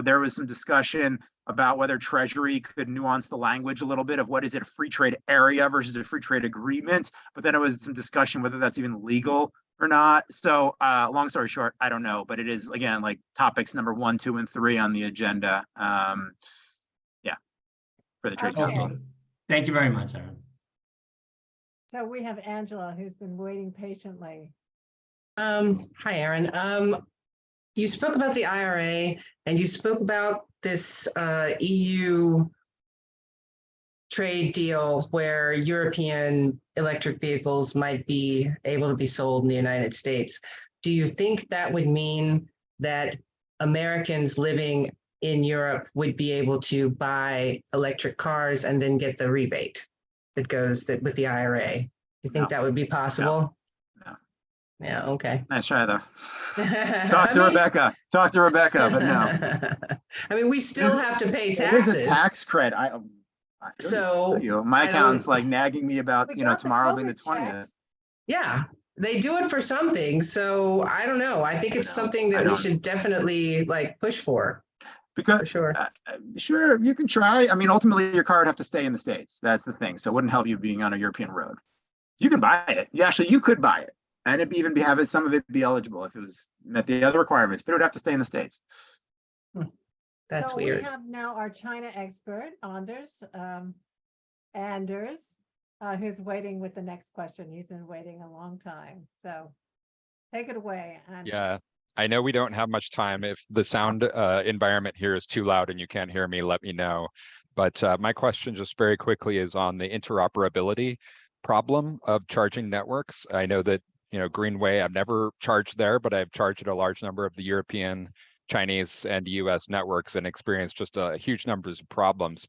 there was some discussion about whether Treasury could nuance the language a little bit of what is it, a free trade area versus a free trade agreement. But then it was some discussion whether that's even legal or not. So long story short, I don't know. But it is, again, like topics number 1, 2, and 3 on the agenda. For the Trade Council. Thank you very much, Aaron. So we have Angela, who's been waiting patiently. Hi, Aaron. You spoke about the IRA and you spoke about this EU trade deal where European electric vehicles might be able to be sold in the United States. Do you think that would mean that Americans living in Europe would be able to buy electric cars and then get the rebate that goes with the IRA? Do you think that would be possible? No. Yeah, okay. Nice try though. Talk to Rebecca, but no. I mean, we still have to pay taxes. It is a tax credit. I So my accountant's like nagging me about, tomorrow being the 20th. Yeah, they do it for something. So I don't know. I think it's something that we should definitely push for. Because for sure. Sure, you can try. I mean, ultimately your car would have to stay in the States. That's the thing. So it wouldn't help you being on a European road. You can buy it. You could buy it. And it'd even have some of it be eligible if it was met the other requirements, but it would have to stay in the States. That's so weird. We have now our China expert, Anders, who's waiting with the next question. He's been waiting a long time. So take it away, Anders. Yeah, I know we don't have much time. If the sound environment here is too loud and you can't hear me, let me know. But my question just very quickly is on the interoperability problem of charging networks. I know that Greenway, I've never charged there, but I've charged at a large number of the European, Chinese, and US networks and experienced just a huge numbers of problems.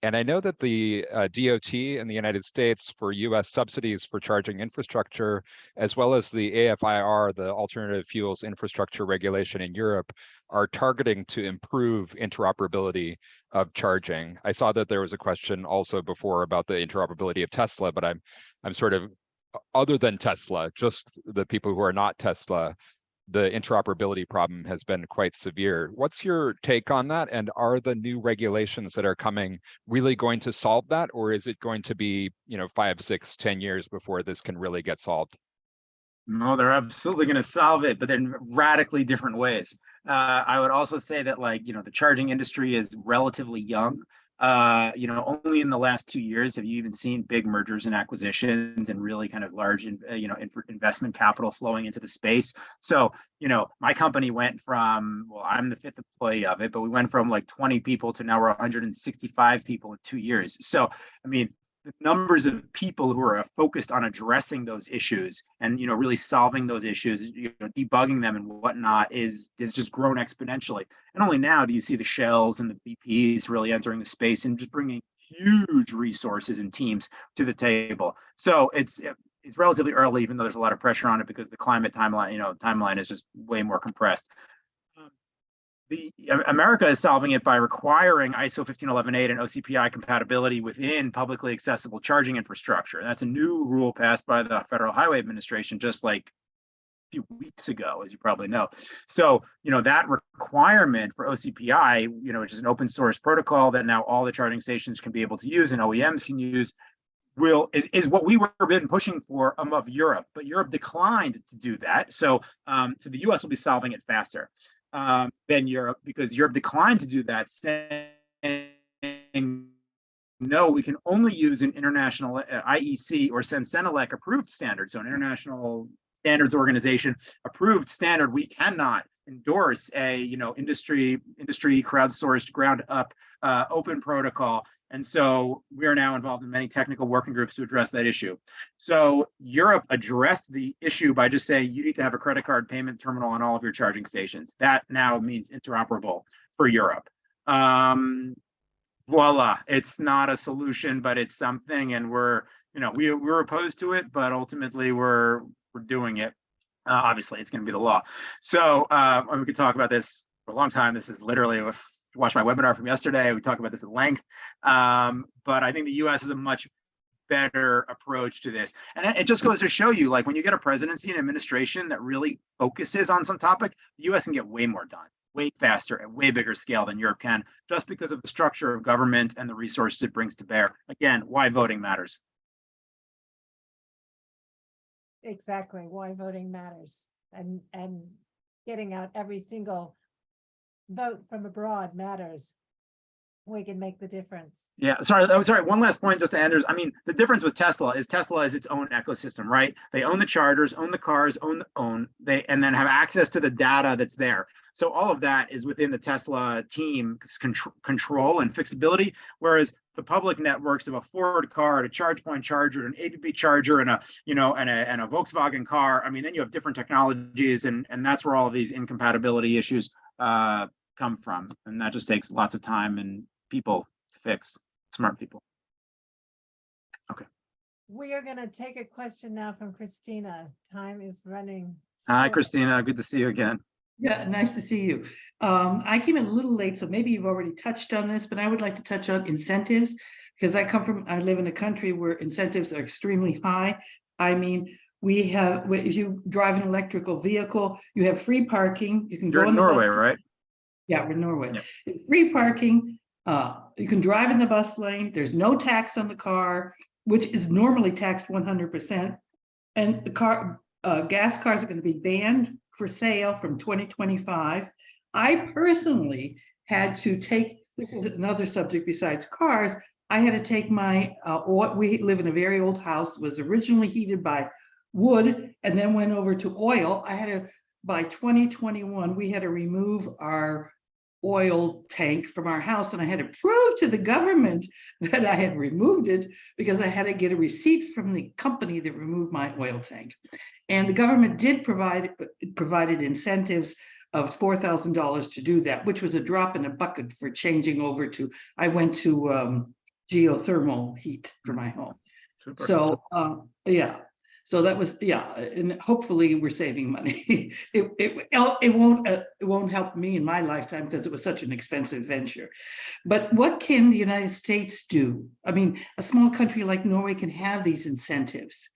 And I know that the DOT in the United States for US subsidies for charging infrastructure, as well as the AFIR, the Alternative Fuels Infrastructure Regulation in Europe, are targeting to improve interoperability of charging. I saw that there was a question also before about the interoperability of Tesla, but I'm sort of, other than Tesla, just the people who are not Tesla, the interoperability problem has been quite severe. What's your take on that? And are the new regulations that are coming really going to solve that? Or is it going to be, 5, 6, 10 years before this can really get solved? No, they're absolutely going to solve it, but in radically different ways. I would also say that, the charging industry is relatively young. Only in the last 2 years have you even seen big mergers and acquisitions and really kind of large, investment capital flowing into the space. So, my company went from, well, I'm the 5th employee of it, but we went from like 20 people to now we're 165 people in 2 years. So, I mean, the numbers of people who are focused on addressing those issues and really solving those issues, debugging them and whatnot is just grown exponentially. And only now do you see the Shells and the BPs really entering the space and just bringing huge resources and teams to the table. So it's relatively early, even though there's a lot of pressure on it because the climate timeline is just way more compressed. America is solving it by requiring ISO 15118 and OCPI compatibility within publicly accessible charging infrastructure. That's a new rule passed by the Federal Highway Administration just like a few weeks ago, as you probably know. So, that requirement for OCPI, which is an open source protocol that now all the charging stations can be able to use and OEMs can use, is what we were been pushing for of Europe, but Europe declined to do that. So the US will be solving it faster than Europe, because Europe declined to do that, saying, no, we can only use an international IEC or Sensenelec approved standard. So an international standards organization approved standard. We cannot endorse a, industry crowdsourced ground up open protocol. And so we are now involved in many technical working groups to address that issue. So Europe addressed the issue by just saying you need to have a credit card payment terminal on all of your charging stations. That now means interoperable for Europe. Voila, it's not a solution, but it's something, and we're opposed to it, but ultimately we're doing it. Obviously, it's going to be the law. So we could talk about this for a long time. This is literally watch my webinar from yesterday. We talked about this at length, but I think the U.S. is a much better approach to this. And it just goes to show you, like, when you get a presidency and administration that really focuses on some topic, the U.S. can get way more done, way faster, at way bigger scale than Europe can, just because of the structure of government and the resources it brings to bear. Again, why voting matters. Exactly, why voting matters, and getting out every single vote from abroad matters. We can make the difference. Yeah, sorry. One last point just to end. The difference with Tesla is its own ecosystem, right? They own the chargers, own the cars, and then have access to the data that's there. So all of that is within the Tesla team control and fixability. Whereas the public networks of a Ford car, a ChargePoint charger, an ABB charger, and a Volkswagen car. Then you have different technologies, and that's where all of these incompatibility issues come from, and that just takes lots of time and people to fix. Smart people. Okay. We are going to take a question now from Christina. Time is running Hi, short. Christina. Good to see you again. Yeah, nice to see you. I came in a little late, so maybe you've already touched on this, but I would like to touch on incentives, because I live in a country where incentives are extremely high. If you drive an electrical vehicle, you have free parking. You can You're go in the Norway, bus. right? Yeah, we're in Norway. Yeah. Free parking. You can drive in the bus lane. There's no tax on the car, which is normally taxed 100%. And the gas cars are going to be banned for sale from 2025. I personally had to take, this is another subject besides cars, I had to take my, we live in a very old house, was originally heated by wood and then went over to oil. By 2021, we had to remove our oil tank from our house, and I had to prove to the government that I had removed it because I had to get a receipt from the company that removed my oil tank. And the government did provided incentives of $4,000 to do that, which was a drop in a bucket for changing over to, I went to geothermal heat for my home. Super. So, yeah, so that was, yeah, and hopefully we're saving money. It won't help me in my lifetime because it was such an expensive venture. But what can the United States do? I mean, a small country like Norway can have these incentives,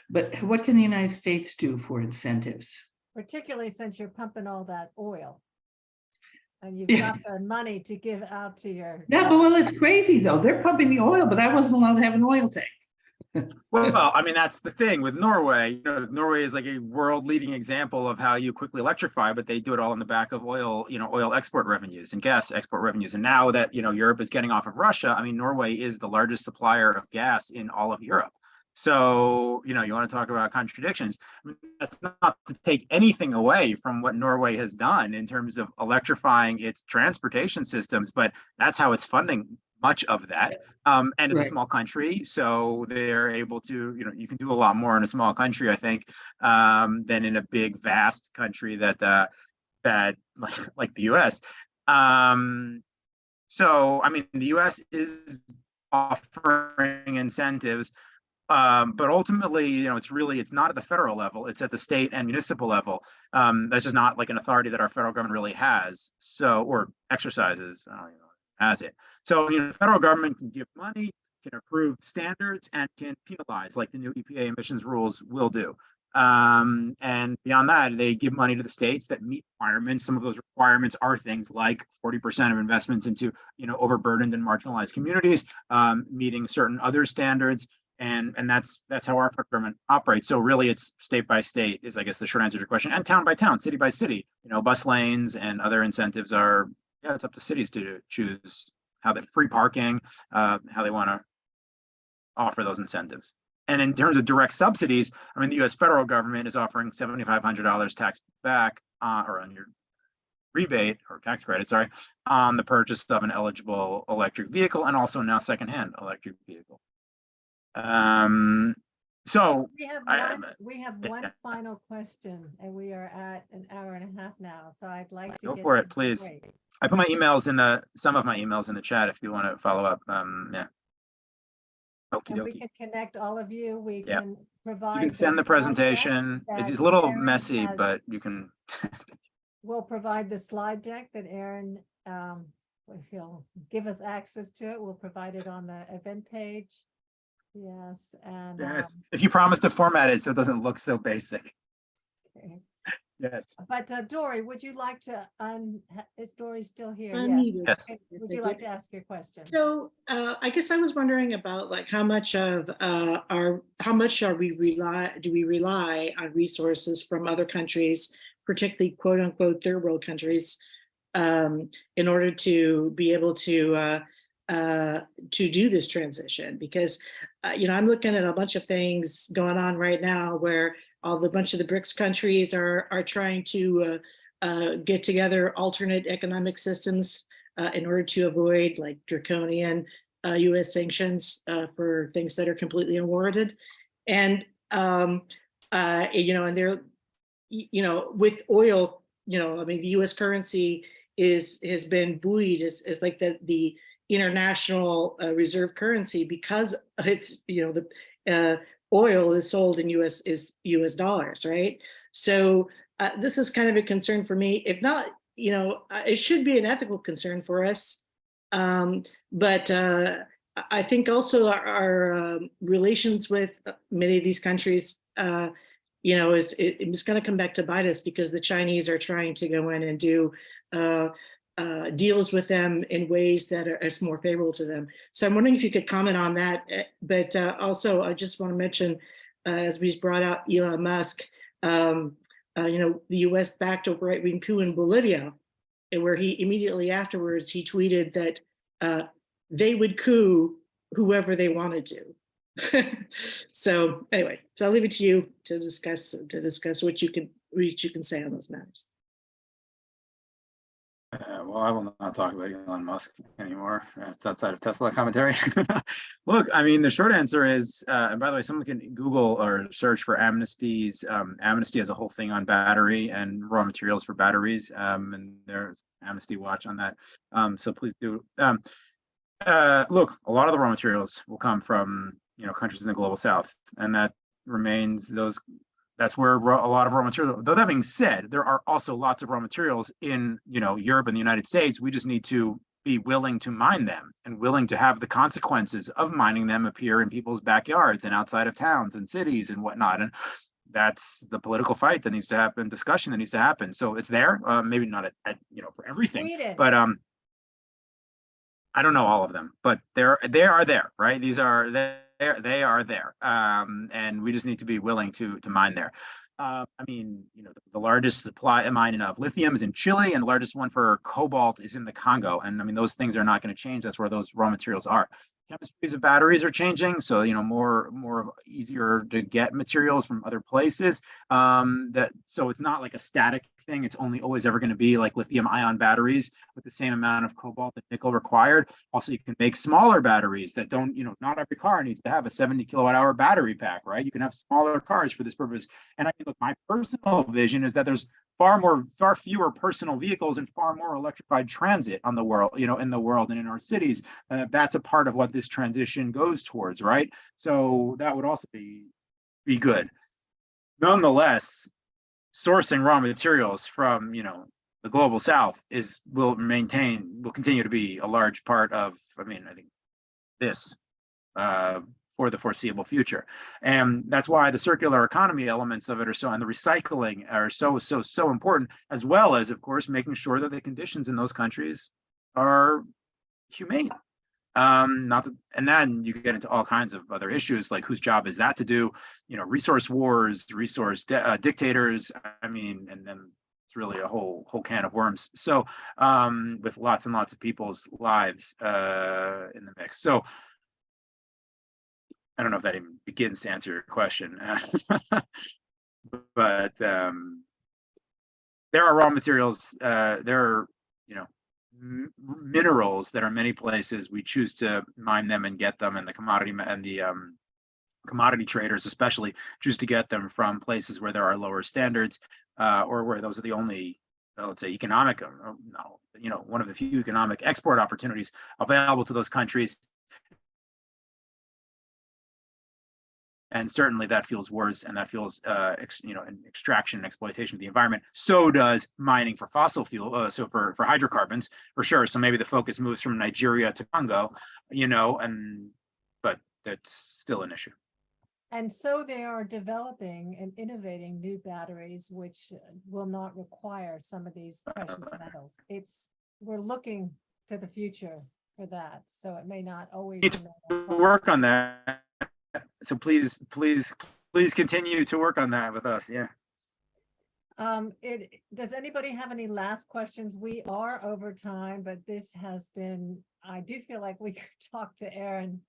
but what can the United States do for incentives? Particularly since you're pumping all that oil. And you've Yeah. got the money to give out to your. Yeah, but well, it's crazy though. They're pumping the oil, but I wasn't allowed to have an oil tank. Well, I mean, that's the thing with Norway. You know, Norway is like a world leading example of how you quickly electrify, but they do it all on the back of oil, oil export revenues and gas export revenues. And now that, Europe is getting off of Russia, I mean, Norway is the largest supplier of gas in all of Europe. So, you want to talk about contradictions. I mean, that's not to take anything away from what Norway has done in terms of electrifying its transportation systems, but that's how it's funding much of that. And it's a small country, so they're able to, you can do a lot more in a small country, I think, than in a big, vast country that like the U.S. So, I mean, the U.S. is offering incentives, but ultimately, it's not at the federal level; it's at the state and municipal level. That's just not like an authority that our federal government really has, or exercises. Has it. So, the federal government can give money, can approve standards, and can penalize, like the new EPA emissions rules will do. And beyond that, they give money to the states that meet requirements. Some of those requirements are things like 40% of investments into, overburdened and marginalized communities, meeting certain other standards. And that's how our federal government operates. So really, it's state by state is, I guess, the short answer to your question, and town by town, city by city. Bus lanes and other incentives are. Yeah, it's up to cities to choose how they free parking, how they want to offer those incentives. And in terms of direct subsidies, I mean, the U.S. federal government is offering $7,500 tax back or on your rebate or tax credit, sorry, on the purchase of an eligible electric vehicle, and also now secondhand electric vehicle. So we have one final question, and we are at an hour and a half now. So I'd like to go get for to it, please. Dory. I put some of my emails in the chat if you want to follow up. Yeah. Okie And we dokie. can connect all of you. We Yeah. can provide. You can send the slide deck presentation. It's that a little Aaron messy, has- but you can. We'll provide the slide deck that Aaron, if he'll give us access to it, we'll provide it on the event page. Yes, and. Yes, if you promise to format it so it doesn't look so basic. Okay. Yes. But Dory, would you like to, is Dory still here? Unmuted. Yes. Okay. Would you like to ask your question? So I guess I was wondering about like how much of do we rely on resources from other countries, particularly quote unquote third world countries, in order to be able to do this transition? Because I'm looking at a bunch of things going on right now where a bunch of the BRICS countries are trying to get together alternate economic systems in order to avoid like draconian U.S. sanctions for things that are completely unwarranted. And and they're with oil, I mean, the U.S. currency has been buoyed as like the international reserve currency because it's the oil is sold in US dollars, right? So this is kind of a concern for me. If not, it should be an ethical concern for us. But I think also our relations with many of these countries, it's going to come back to bite us because the Chinese are trying to go in and do deals with them in ways that are more favorable to them. So I'm wondering if you could comment on that. But also, I just want to mention, as we brought out Elon Musk, the U.S. backed a right-wing coup in Bolivia, where he immediately afterwards he tweeted that they would coup whoever they wanted to. So anyway, so I'll leave it to you to discuss what you can say on those matters. Well, I will not talk about Elon Musk anymore. It's outside of Tesla commentary. Look, I mean, the short answer is, and by the way, someone can Google or search for Amnesty's. Amnesty has a whole thing on battery and raw materials for batteries, and there's Amnesty Watch on that. So please do. Look, a lot of the raw materials will come from, countries in the global south, and that remains that's where a lot of raw material. Though that being said, there are also lots of raw materials in, Europe and the United States. We just need to be willing to mine them and willing to have the consequences of mining them appear in people's backyards and outside of towns and cities and whatnot. And that's the political fight that needs to happen, discussion that needs to happen. So it's there, maybe not at for everything, Sweden. but I don't know all of them, but they are there, right? They are there, and we just need to be willing to mine there. I mean, the largest supply mine of lithium is in Chile, and the largest one for cobalt is in the Congo. And I mean, those things are not going to change. That's where those raw materials are. Chemistries of batteries are changing, so more easier to get materials from other places. So it's not like a static thing. It's only always ever going to be like lithium ion batteries with the same amount of cobalt and nickel required. Also, you can make smaller batteries that don't, not every car needs to have a 70 kilowatt hour battery pack, right? You can have smaller cars for this purpose. And I mean, look, my personal vision is that there's far fewer personal vehicles and far more electrified transit on the world, in the world and in our cities. That's a part of what this transition goes towards, right? So that would also be good. Nonetheless, sourcing raw materials from, the global south will continue to be a large part of, I think this, for the foreseeable future. And that's why the circular economy elements of it and the recycling are so important, as well as, of course, making sure that the conditions in those countries are humane. And then you get into all kinds of other issues, like whose job is that to do, resource wars, dictators. And then it's really a whole can of worms. So with lots and lots of people's lives in the mix. So I don't know if that even begins to answer your question, but there are raw materials. There are, minerals that are many places. We choose to mine them and get them, and the commodity traders especially choose to get them from places where there are lower standards, or where those are the only, let's say, economic, one of the few economic export opportunities available to those countries. And certainly that fuels wars, and that fuels, extraction and exploitation of the environment. So does mining for fossil fuel, so for hydrocarbons, for sure. So maybe the focus moves from Nigeria to Congo, but that's still an issue. And so they are developing and innovating new batteries, which will not require some of these precious metals. We're looking to the future for that. So it may not always Need to work on that. So please continue to work on that with us. Yeah. Does anybody have any last questions? We are over time, but this has been, I do feel like we could talk to Aaron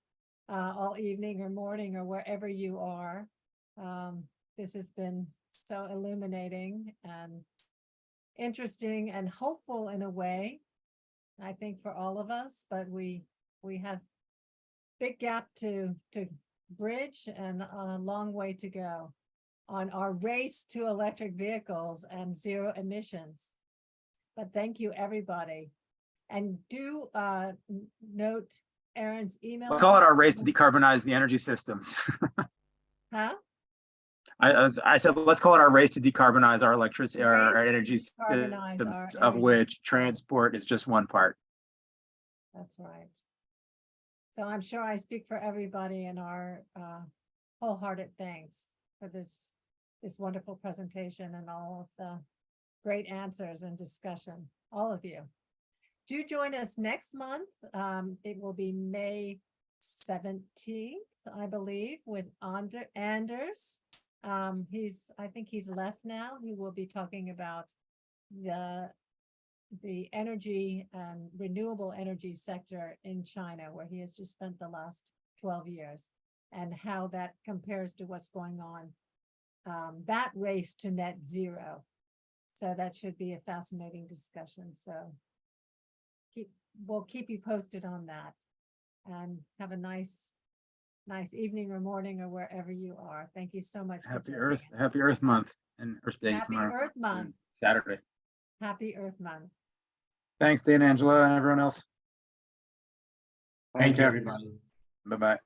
all evening or morning or wherever you are. This has been so illuminating and interesting and hopeful in a way, I think, for all of us, but we have big gap to bridge and a long way to go on our race to electric vehicles and zero emissions. But thank you, everybody. And do note Aaron's email. We'll call it our race to decarbonize the energy systems. Huh? I said, let's call it our race to decarbonize our electricity, our energy systems, of which transport is just one part. That's right. So I'm sure I speak for everybody in our wholehearted thanks for this wonderful presentation and all of the great answers and discussion, all of you. Do join us next month. It will be May 17th, I believe, with Anders. I think he's left now. He will be talking about the energy and renewable energy sector in China, where he has just spent the last 12 years, and how that compares to what's going on, that race to net zero. So that should be a fascinating discussion. So we'll keep you posted on that, and have a nice evening or morning or wherever you are. Thank you so much. Happy Earth Month and Earth Day Happy tomorrow. Earth Month. Saturday. Happy Earth Month. Thanks, Dan, Angela, and everyone else. Thank you, you. everybody. Bye-bye.